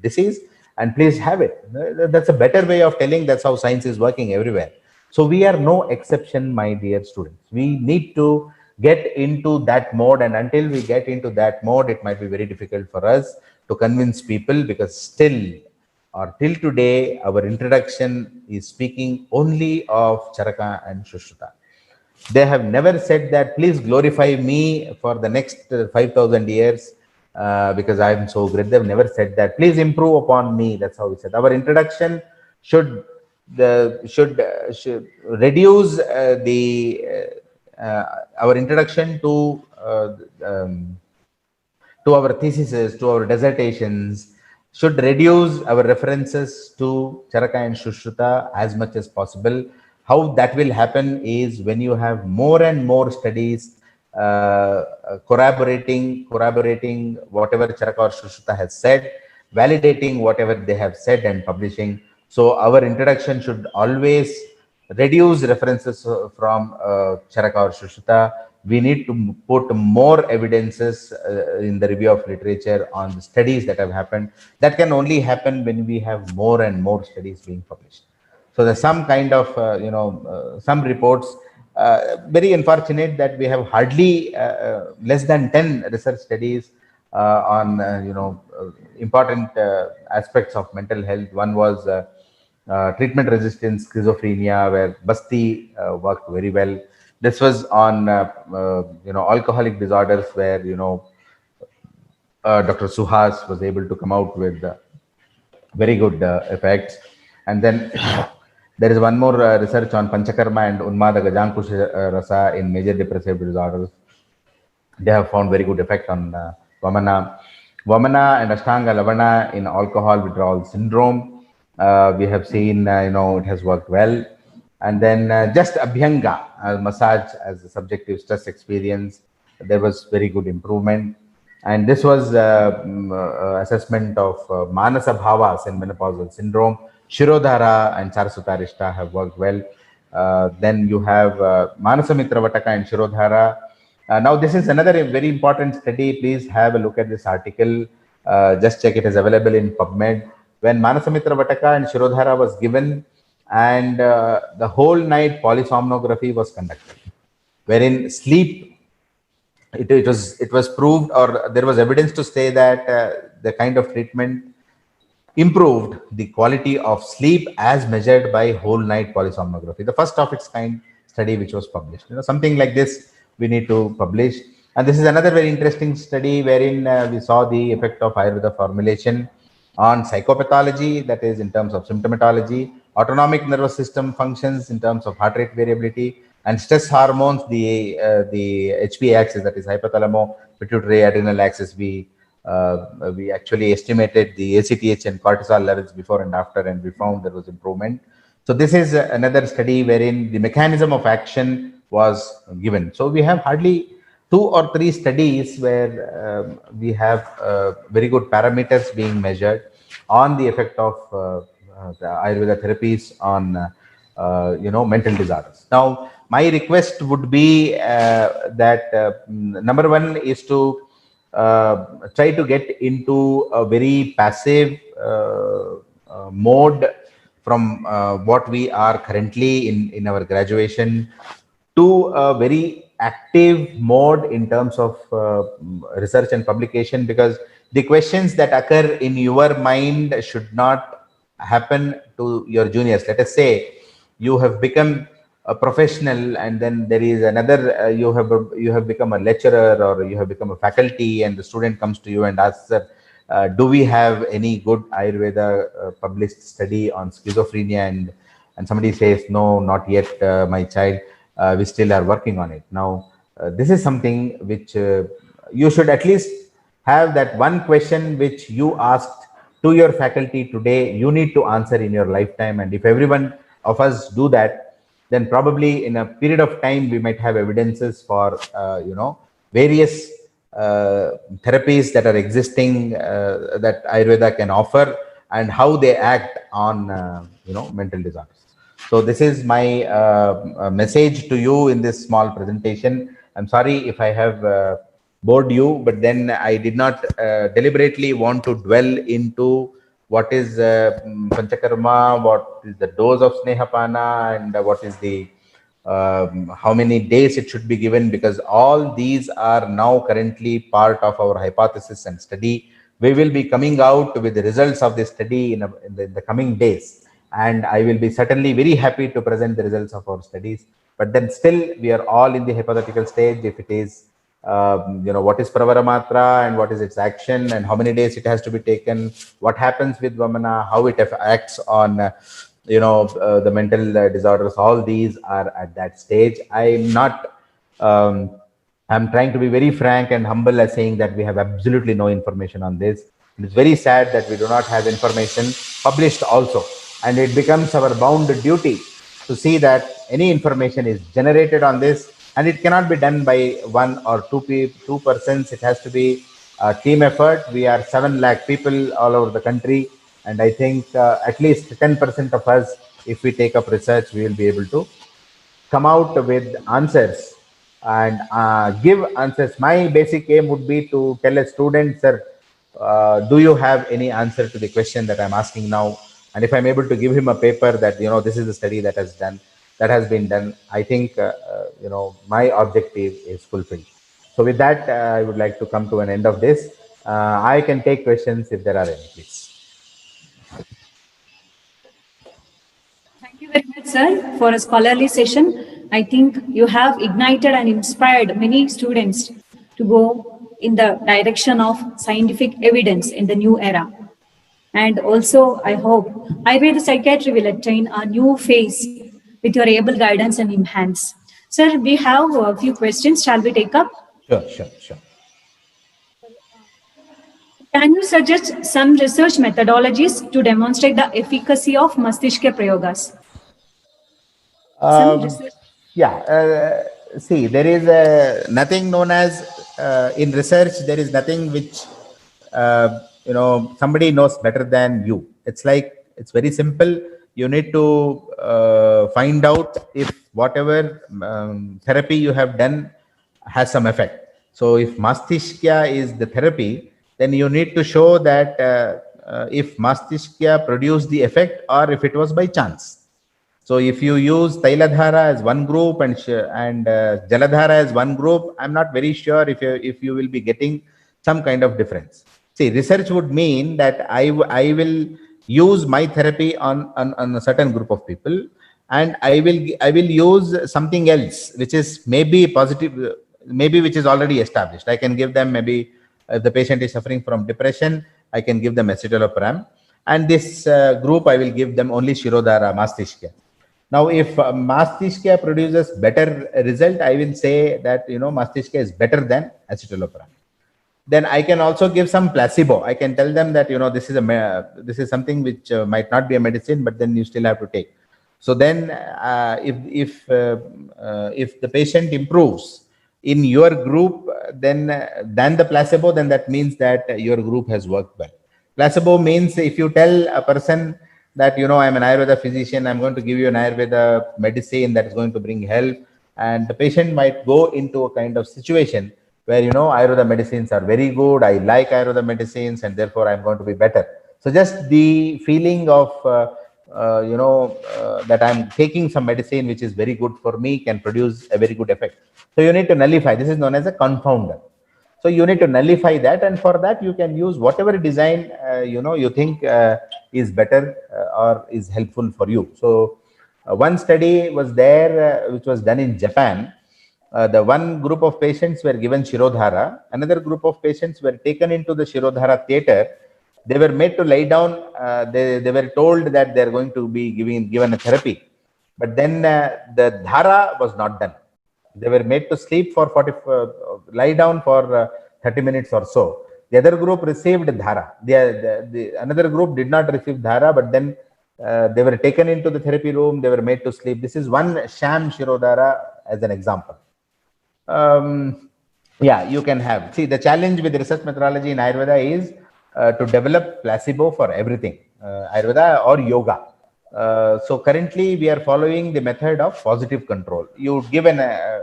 disease. And please have it. That's a better way of telling. That's how science is working everywhere. So we are no exception, my dear students. We need to get into that mode, and until we get into that mode, it might be very difficult for us to convince people, because still or till today our introduction is speaking only of Charaka and Sushruta. They have never said that, please glorify me for the next 5,000 years because I am so great. They've never said that. Please improve upon me. That's how we said. Our introduction should should reduce our introduction to our theses, to our dissertations, should reduce our references to Charaka and Shushruta as much as possible. How that will happen is when you have more and more studies corroborating whatever Charaka or Shushruta has said, validating whatever they have said and publishing. So our introduction should always reduce references from Charaka or Shushruta. We need to put more evidences in the review of literature on the studies that have happened. That can only happen when we have more and more studies being published. So there's some kind of, some reports, very unfortunate that we have hardly less than 10 research studies on, important aspects of mental health. One was treatment-resistant schizophrenia, where Basti worked very well. This was on, alcoholic disorders, where, Dr. Suhas was able to come out with very good effects. And then there is one more research on Panchakarma and Unmada Gajankusha Rasa in major depressive disorders. They have found very good effect on Vamana and Ashtanga Lavana in alcohol withdrawal syndrome. We have seen, it has worked well. And then just Abhyanga, massage as a subjective stress experience, there was very good improvement. And this was assessment of Manasa Bhavas in menopausal syndrome. Shirodhara and Sarasutarishta have worked well. Then you have Manasamitra Vataka and Shirodhara. Now, this is another very important study. Please have a look at this article. Just check, it is available in PubMed. When Manasamitra Vataka and Shirodhara was given, and the whole night polysomnography was conducted, wherein sleep, it was proved, or there was evidence to say that the kind of treatment improved the quality of sleep as measured by whole night polysomnography. The first of its kind study which was published. Something like this we need to publish. And this is another very interesting study wherein we saw the effect of Ayurveda formulation on psychopathology, that is in terms of symptomatology, autonomic nervous system functions in terms of heart rate variability, and stress hormones, the HPA axis, that is hypothalamo pituitary adrenal axis. We actually estimated the ACTH and cortisol levels before and after, and we found there was improvement. So this is another study wherein the mechanism of action was given. So we have hardly 2 or 3 studies where we have very good parameters being measured on the effect of the Ayurveda therapies on mental disorders. Now, my request would be that number one is to try to get into a very passive mode from what we are currently in our graduation, to a very active mode in terms of research and publication, because the questions that occur in your mind should not happen to your juniors. Let us say you have become a professional, and then there is another, you have become a lecturer, or you have become a faculty, and the student comes to you and asks, sir, do we have any good Ayurveda published study on schizophrenia? And somebody says, no, not yet, my child. We still are working on it. Now, this is something which you should at least have, that one question which you asked to your faculty today, you need to answer in your lifetime. And if everyone of us do that, then probably in a period of time, we might have evidences for, various therapies that are existing that Ayurveda can offer, and how they act on, mental disorders. So this is my message to you in this small presentation. I'm sorry if I have bored you, but then I did not deliberately want to dwell into what is Panchakarma, what is the dose of Snehapana, and what is the how many days it should be given, because all these are now currently part of our hypothesis and study. We will be coming out with the results of this study in the coming days, and I will be certainly very happy to present the results of our studies. but then still we are all in the hypothetical stage. If it is, what is Pravaramatra and what is its action and how many days it has to be taken, what happens with Vamana, how it acts on, the mental disorders, all these are at that stage. I'm not, I'm trying to be very frank and humble as saying that we have absolutely no information on this. It's very sad that we do not have information published also. And it becomes our bound duty to see that any information is generated on this, and it cannot be done by one or two persons. It has to be a team effort. We are 7 lakh people all over the country, and I think at least 10% of us, if we take up research, we will be able to come out with answers and give answers. My basic aim would be to tell a student, sir, do you have any answer to the question that I'm asking now? And if I'm able to give him a paper that, this is the study that has been done, I think, my objective is fulfilled. So with that, I would like to come to an end of this. I can take questions if there are any, please. Thank you very much, sir, for a scholarly session. I think you have ignited and inspired many students to go in the direction of scientific evidence in the new era. And also, I hope Ayurveda Psychiatry will attain a new phase with your able guidance and enhance. Sir, we have a few questions. Shall we take up? Sure. Can you suggest some research methodologies to demonstrate the efficacy of Mastishka Prayogas? See, there is nothing known as, in research, there is nothing which, somebody knows better than you. It's like, it's very simple. You need to find out if whatever therapy you have done has some effect. So if Mastishka is the therapy, then you need to show that if Mastishka produced the effect or if it was by chance. So if you use Tailadhara as one group and Jaladhara as one group, I'm not very sure if you will be getting some kind of difference. See, research would mean that I will use my therapy on a certain group of people, and I will use something else which is maybe positive, maybe which is already established. I can give them, maybe if the patient is suffering from depression, I can give them escitalopram, and this group I will give them only Shirodhara, Mastishka. Now, if Mastishka produces better result, I will say that, Mastishka is better than escitalopram. Then I can also give some placebo. I can tell them that, this is something which might not be a medicine, but then you still have to take. So then, if the patient improves in your group, than the placebo, then that means that your group has worked well. Placebo means if you tell a person that, I'm an Ayurveda physician, I'm going to give you an Ayurveda medicine that is going to bring health, and the patient might go into a kind of situation where, Ayurveda medicines are very good, I like Ayurveda medicines, and therefore I'm going to be better. So just the feeling of, that I'm taking some medicine which is very good for me can produce a very good effect. So you need to nullify. This is known as a confounder. So you need to nullify that, and for that you can use whatever design you think is better or is helpful for you. So one study was there which was done in Japan. The one group of patients were given Shirodhara, another group of patients were taken into the Shirodhara theater. They were made to lie down. They were told that they are going to be given a therapy, but then the dhara was not done. They were made to sleep for lie down for 30 minutes or so. The other group received dhara. The another group did not receive dhara, but then they were taken into the therapy room. They were made to sleep. This is one sham Shirodhara as an example. You can have. See, the challenge with research methodology in Ayurveda is to develop placebo for everything, Ayurveda or yoga. So currently we are following the method of positive control. You give an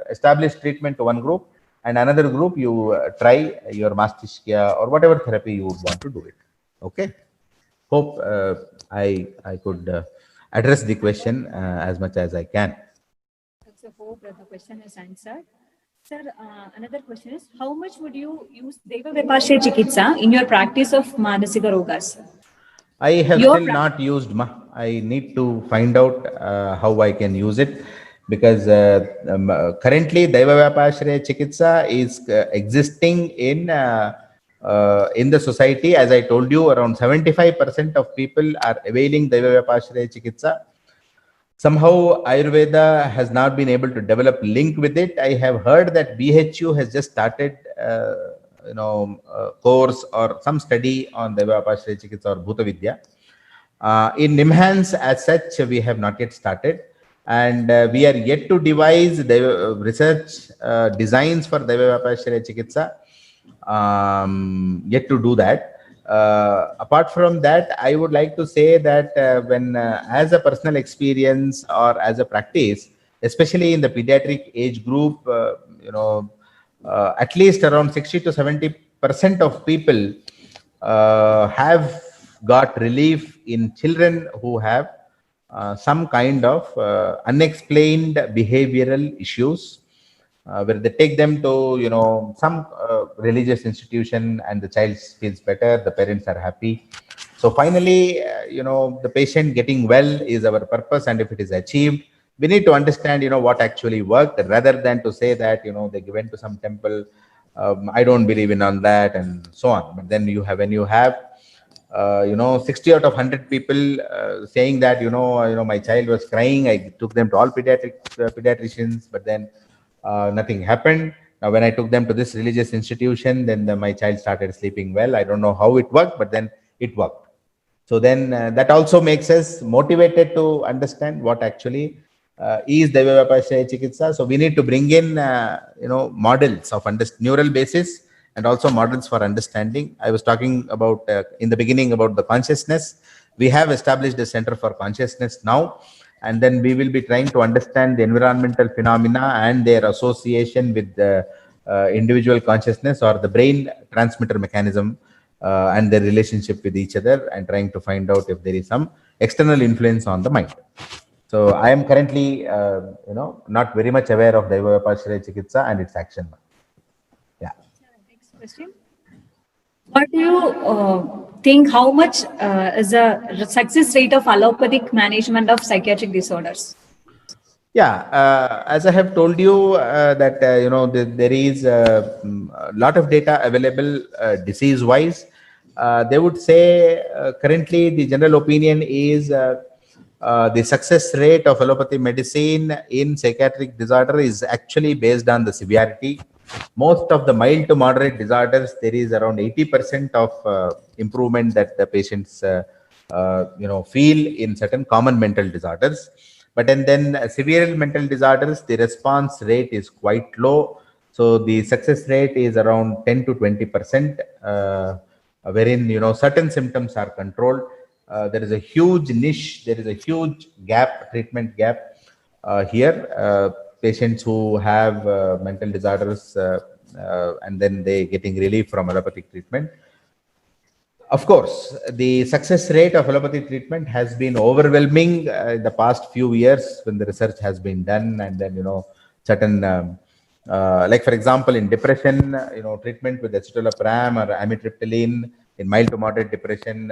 established treatment to one group, and another group you try your Mastishka or whatever therapy you would want to do it. Okay. Hope I could address the question as much as I can. So hope that the question is answered. Sir, another question is, how much would you use Deva Vipashya Chikitsa in your practice of Manasika Rogas? I have still not used I need to find out how I can use it. because currently Daiva Vyapashraya Chikitsa is existing in the society. As I told you, around 75% of people are availing Daiva Vyapashraya Chikitsa. Somehow Ayurveda has not been able to develop link with it. I have heard that BHU has just started course or some study on Daiva Vyapashraya Chikitsa or Bhuta Vidya. In NIMHANS as such, we have not yet started, and we are yet to devise the research designs for Daiva Vyapashraya Chikitsa. Yet to do that. Apart from that, I would like to say that as a personal experience or as a practice, especially in the pediatric age group, at least around 60 to 70% of people have got relief in children who have some kind of unexplained behavioral issues, where they take them to some religious institution and the child feels better, the parents are happy. So finally, the patient getting well is our purpose, and if it is achieved, we need to understand what actually worked, rather than to say that they went to some temple, I don't believe in on that, and so on. But then when you have 60 out of 100 people saying that my child was crying, I took them to all pediatricians, but then nothing happened. Now when I took them to this religious institution, then my child started sleeping well. I don't know how it worked, but then it worked. So then that also makes us motivated to understand what actually is Daiva Vyapashraya Chikitsa. So we need to bring in models of neural basis and also models for understanding. I was talking about in the beginning about the consciousness. We have established a center for consciousness now, and then we will be trying to understand the environmental phenomena and their association with the individual consciousness or the brain transmitter mechanism and their relationship with each other, and trying to find out if there is some external influence on the mind. So I am currently, not very much aware of Daiva Vyapashraya Chikitsa and its action. Yeah. Next question. What do you think, how much is the success rate of allopathic management of psychiatric disorders? Yeah, as I have told you that there is a lot of data available disease-wise. They would say currently the general opinion is the success rate of allopathy medicine in psychiatric disorder is actually based on the severity. Most of the mild to moderate disorders, there is around 80% of improvement that the patients feel in certain common mental disorders. But then severe mental disorders, the response rate is quite low. So the success rate is around 10 to 20%, wherein certain symptoms are controlled. There is a huge niche, there is a huge gap, treatment gap here. Patients who have mental disorders and then they getting relief from allopathic treatment. Of course, the success rate of allopathy treatment has been overwhelming in the past few years when the research has been done, and then certain like for example in depression, treatment with escitalopram or amitriptyline in mild to moderate depression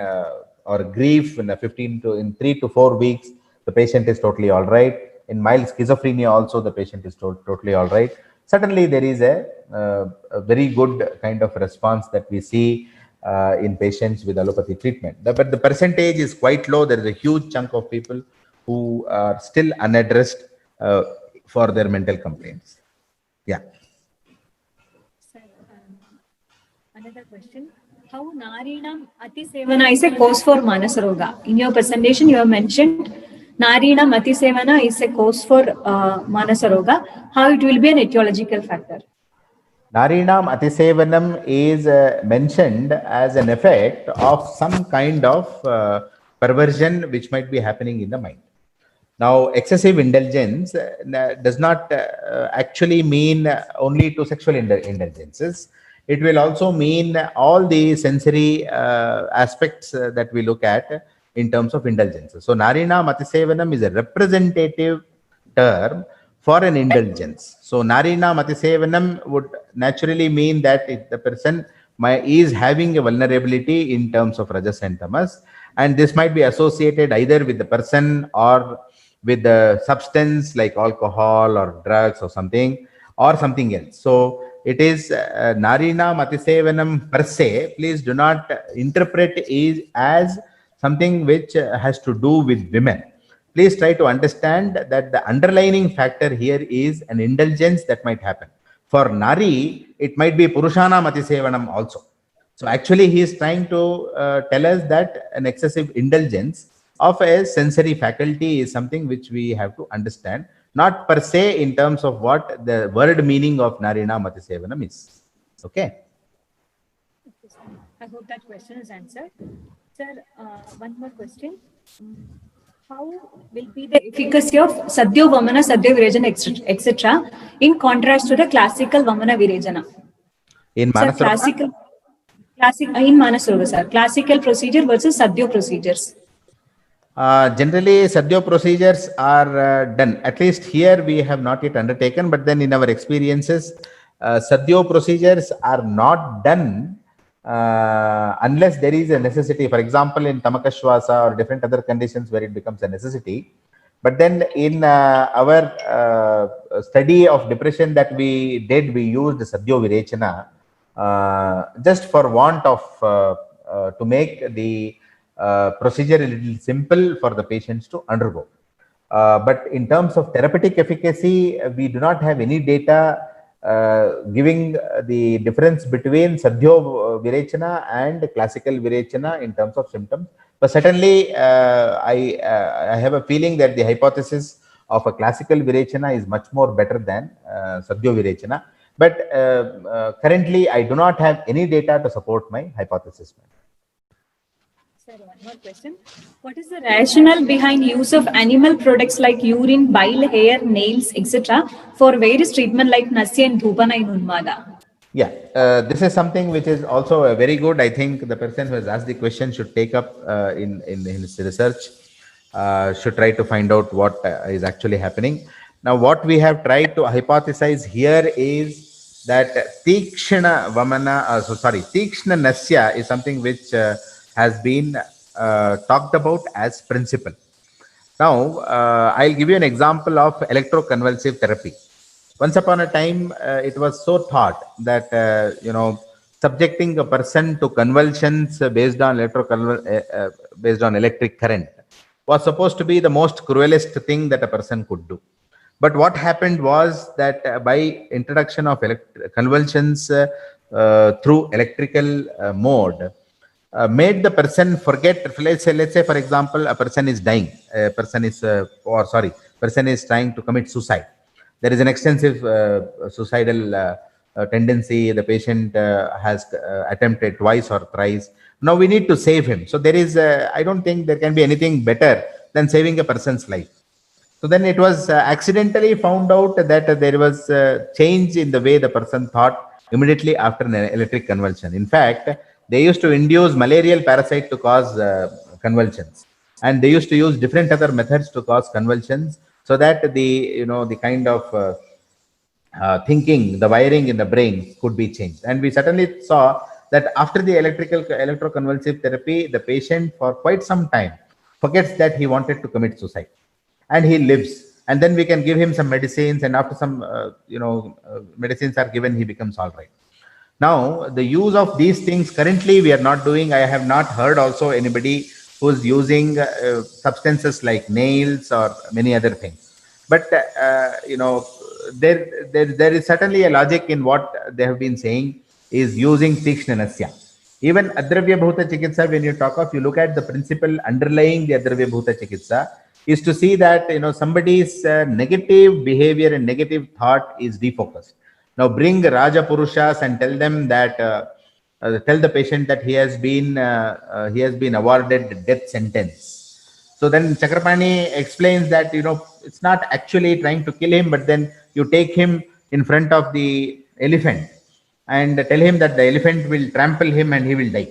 or grief in 3 to 4 weeks, the patient is totally all right. In mild schizophrenia also, the patient is totally all right. Certainly there is a very good kind of response that we see in patients with allopathy treatment. But the percentage is quite low. There is a huge chunk of people who are still unaddressed for their mental complaints. Yeah. Sir, another question. How Narinam Atisevana is a cause for Manasaroga? In your presentation, you have mentioned Narinam Atisevana is a cause for Manasaroga. How it will be an etiological factor? Narinam Atisevanam is mentioned as an effect of some kind of perversion which might be happening in the mind. Now, excessive indulgence does not actually mean only to sexual indulgences. It will also mean all the sensory aspects that we look at in terms of indulgences. So, Narinam Atisevanam is a representative term for an indulgence. So, Narinam Atisevanam would naturally mean that if the person is having a vulnerability in terms of rajas and tamas, and this might be associated either with the person or with the substance like alcohol or drugs or something else. So it is Narina Matisevanam per se. Please do not interpret it as something which has to do with women. Please try to understand that the underlining factor here is an indulgence that might happen. For Nari, it might be Purushana Matisevanam also. So actually, he is trying to tell us that an excessive indulgence of a sensory faculty is something which we have to understand, not per se in terms of what the word meaning of Narina Matisevanam is. Okay. I hope that question is answered. Sir, one more question. How will be the efficacy of Sadhyo Vamana, Sadhyo Virejana, etc., in contrast to the classical Vamana Virejana? In Sir, Manasroga? in Manasroga, sir. Classical procedure versus Sadhyo procedures. Generally, Sadhyo procedures are done. At least here we have not yet undertaken, but then in our experiences, Sadhyo procedures are not done unless there is a necessity. For example, in Tamakashwasa or different other conditions where it becomes a necessity. But then in our study of depression that we did, we used Sadhyo Virechana just for want of to make the procedure a little simple for the patients to undergo. But in terms of therapeutic efficacy, we do not have any data giving the difference between Sadhyo Virechana and classical Virechana in terms of symptoms. But certainly, I have a feeling that the hypothesis of a classical Virechana is much more better than Sadhyo Virechana. But currently, I do not have any data to support my hypothesis. Sir, one more question. What is the rationale behind use of animal products like urine, bile, hair, nails, etc. for various treatment like Nasya and Dhupana in Unmada? Yeah, this is something which is also very good. I think the person who has asked the question should take up in his research, should try to find out what is actually happening. Now, what we have tried to hypothesize here is that Tikshna Vamana, Tikshna Nasya is something which has been talked about as principle. Now, I'll give you an example of electroconvulsive therapy. Once upon a time, it was so thought that, subjecting a person to convulsions based on based on electric current was supposed to be the most cruelest thing that a person could do. But what happened was that by introduction of convulsions through electrical mode, made the person forget. Let's say, for example, a person is dying. A person is, person is trying to commit suicide. There is an extensive suicidal tendency. The patient has attempted twice or thrice. Now we need to save him. So there is, I don't think there can be anything better than saving a person's life. So then it was accidentally found out that there was a change in the way the person thought immediately after an electric convulsion. In fact, they used to induce malarial parasite to cause convulsions, and they used to use different other methods to cause convulsions, so that the kind of thinking, the wiring in the brain could be changed. And we certainly saw that after the electroconvulsive therapy, the patient for quite some time forgets that he wanted to commit suicide, and he lives. And then we can give him some medicines, and after some medicines are given, he becomes all right. Now, the use of these things currently we are not doing. I have not heard also anybody who's using substances like nails or many other things. But there is certainly a logic in what they have been saying is using Tikshna Nasya. Even Adravya Bhuta Chikitsa, when you talk of, you look at the principle underlying the Adravya Bhuta Chikitsa, is to see that somebody's negative behavior and negative thought is defocused. Now bring Raja Purushas and tell them that tell the patient that he has been awarded death sentence. So then Chakrapani explains that it's not actually trying to kill him, but then you take him in front of the elephant and tell him that the elephant will trample him and he will die.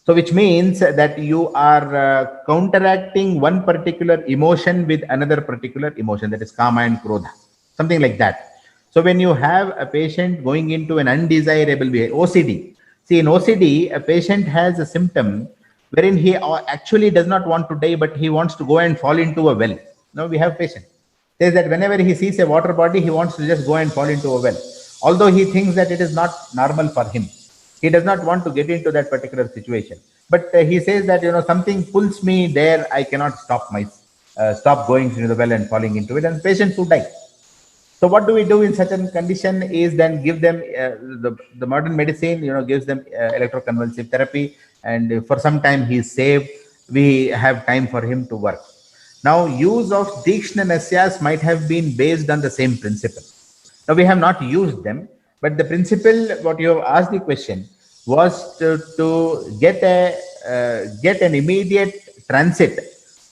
So which means that you are counteracting one particular emotion with another particular emotion, that is Kama and Krodha, something like that. So when you have a patient going into an undesirable behavior, OCD. See, in OCD, a patient has a symptom wherein he actually does not want to die, but he wants to go and fall into a well. Now we have patient says that whenever he sees a water body, he wants to just go and fall into a well, although he thinks that it is not normal for him. He does not want to get into that particular situation, but he says that something pulls me there. I cannot stop going into the well and falling into it, and patients who die. So what do we do in such a condition is then give them the modern medicine, gives them electroconvulsive therapy, and for some time he is saved. We have time for him to work. Now, use of Deekshna Nasyas might have been based on the same principle. Now, we have not used them, but the principle, what you have asked the question, was to get an immediate transit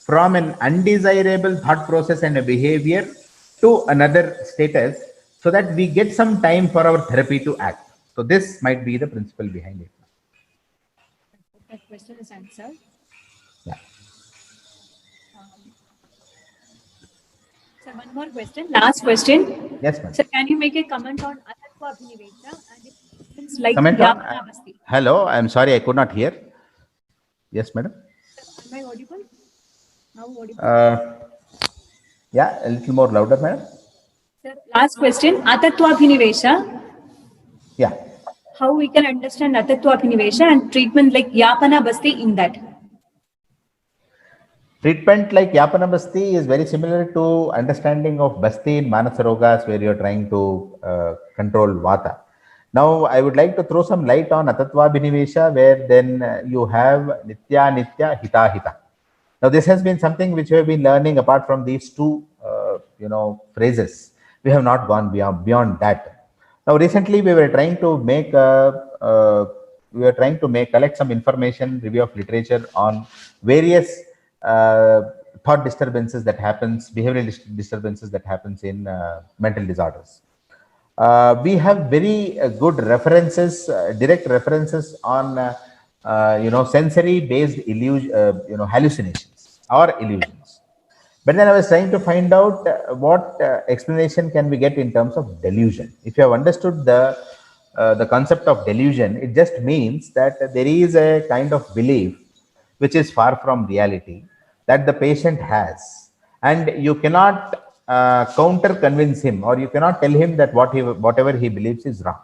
from an undesirable thought process and a behavior to another status, so that we get some time for our therapy to act. So this might be the principle behind it. That question is answered. Yeah. Sir, one more question. Last question. Yes, ma'am. Sir, can you make a comment on Atatva Abhinivesha and its difference like Comment on, Yapana hello, I'm sorry, I could not hear. Yes, madam. Sir, am I audible? Now audible. Yeah, a little more louder, madam. Sir, last question. Atatva Abhinivesha. Yeah. How we can understand Atatva Abhinivesha and treatment like Yapana Basti in that? Treatment like Yapana Basti is very similar to understanding of Basti in Manasarogas, where you're trying to control Vata. Now, I would like to throw some light on Atatva Abhinivesha, where then you have Nitya, Nitya, Hita, Hita. Now, this has been something which we have been learning apart from these two, phrases. We have not gone beyond that. Now, recently we were trying to collect some information, review of literature on various thought disturbances that happens, behavioral disturbances that happens in mental disorders. We have very good references, direct references on sensory based hallucinations or illusions. But then I was trying to find out what explanation can we get in terms of delusion. If you have understood the concept of delusion, it just means that there is a kind of belief which is far from reality that the patient has, and you cannot counter convince him, or you cannot tell him that whatever he believes is wrong.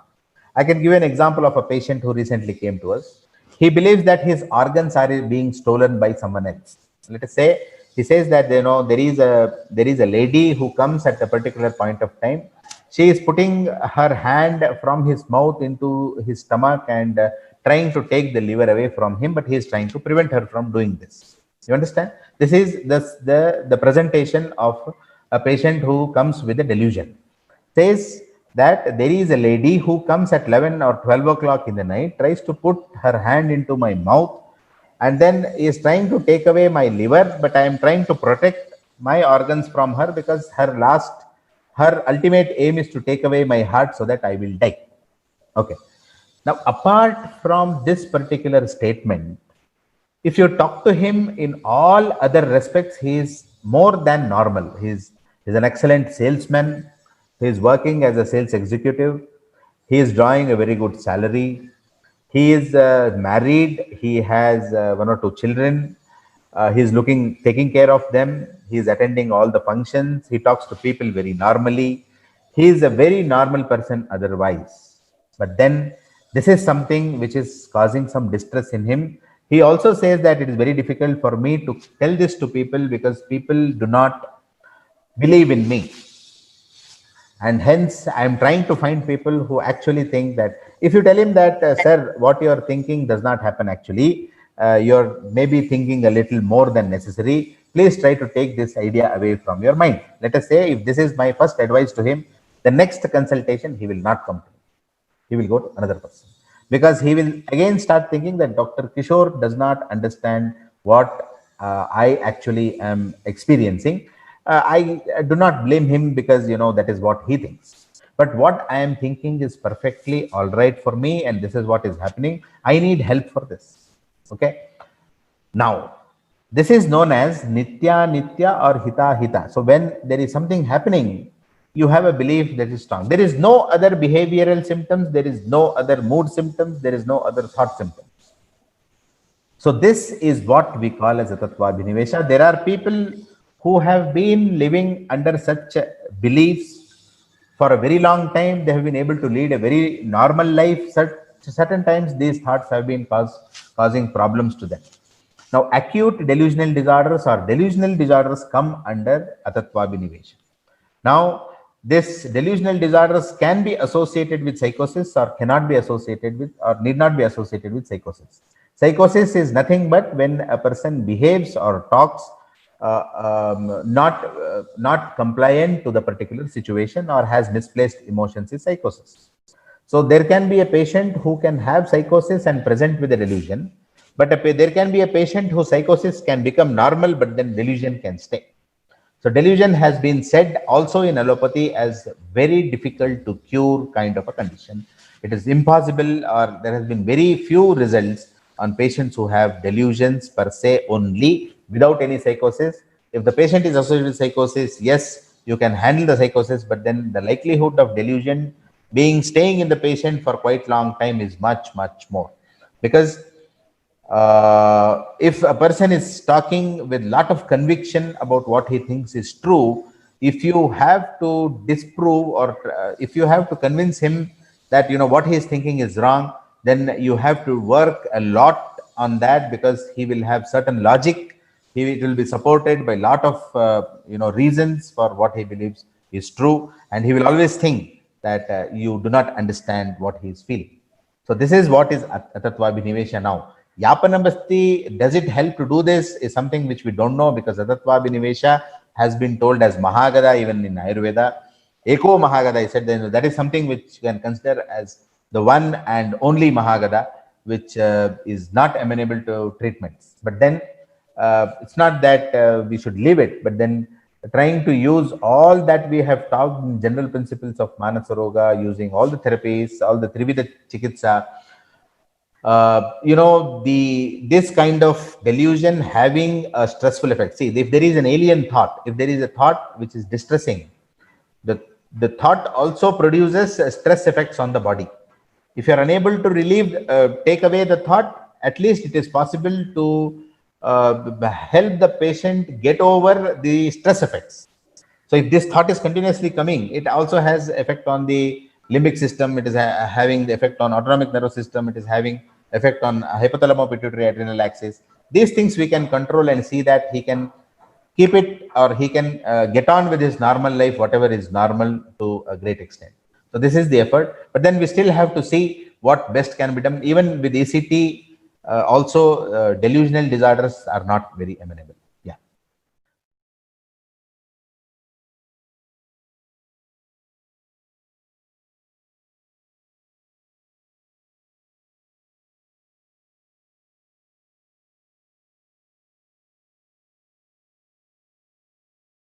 I can give you an example of a patient who recently came to us. He believes that his organs are being stolen by someone else. Let us say he says that there is a lady who comes at a particular point of time. She is putting her hand from his mouth into his stomach and trying to take the liver away from him, but he is trying to prevent her from doing this. You understand? This is the presentation of a patient who comes with a delusion. Says that there is a lady who comes at 11 or 12 o'clock in the night, tries to put her hand into my mouth, and then is trying to take away my liver, but I am trying to protect my organs from her, because her ultimate aim is to take away my heart so that I will die. Okay. Now, apart from this particular statement, if you talk to him in all other respects, he is more than normal. He's an excellent salesman. He is working as a sales executive. He is drawing a very good salary. He is married. He has 1 or 2 children. He is taking care of them. He is attending all the functions. He talks to people very normally. He is a very normal person otherwise. But then this is something which is causing some distress in him. He also says that it is very difficult for me to tell this to people because people do not believe in me. And hence, I am trying to find people who actually think that if you tell him that, sir, what you are thinking does not happen actually, you're maybe thinking a little more than necessary. Please try to take this idea away from your mind. Let us say if this is my first advice to him, the next consultation, he will not come to me. He will go to another person, because he will again start thinking that Dr. Kishore does not understand what I actually am experiencing. I do not blame him, because that is what he thinks. But what I am thinking is perfectly all right for me, and this is what is happening. I need help for this. Okay. Now, this is known as Nitya Nitya or Hita Hita. So when there is something happening, you have a belief that is strong. There is no other behavioral symptoms. There is no other mood symptoms. There is no other thought symptoms. So this is what we call as a tattva abhinivesha. There are people who have been living under such beliefs for a very long time. They have been able to lead a very normal life. Certain times these thoughts have been causing problems to them. Now, acute delusional disorders or delusional disorders come under atattva abhinivesha. Now, this delusional disorders can be associated with psychosis or cannot be associated with or need not be associated with psychosis. Psychosis is nothing but when a person behaves or talks not compliant to the particular situation or has misplaced emotions is psychosis. So there can be a patient who can have psychosis and present with a delusion, but there can be a patient whose psychosis can become normal, but then delusion can stay. So delusion has been said also in allopathy as very difficult to cure kind of a condition. It is impossible, or there has been very few results on patients who have delusions per se only without any psychosis. If the patient is associated with psychosis, yes, you can handle the psychosis, but then the likelihood of delusion staying in the patient for quite long time is much more, because if a person is talking with lot of conviction about what he thinks is true, if you have to disprove or if you have to convince him that what he is thinking is wrong, then you have to work a lot on that, because he will have certain logic. It will be supported by lot of reasons for what he believes is true, and he will always think that you do not understand what he is feeling. So this is what is atattva abhinivesha. Now, yapanam-basti, does it help to do this, is something which we don't know, because atattva abhinivesha has been told as Mahagada even in Ayurveda. Eko Mahagada, I said, that is something which you can consider as the one and only Mahagada, which is not amenable to treatments. But then it's not that we should leave it, but then trying to use all that we have talked in general principles of Manasaroga, using all the therapies, all the Trivida Chikitsa, this kind of delusion having a stressful effect. See, if there is an alien thought, if there is a thought which is distressing, the thought also produces stress effects on the body. If you are unable to take away the thought, at least it is possible to help the patient get over the stress effects. So if this thought is continuously coming, it also has effect on the limbic system. It is having the effect on autonomic nervous system. It is having effect on hypothalamo-pituitary adrenal axis. These things we can control and see that he can keep it, or he can get on with his normal life, whatever is normal, to a great extent. So this is the effort, but then we still have to see what best can be done. Even with ECT, also delusional disorders are not very amenable.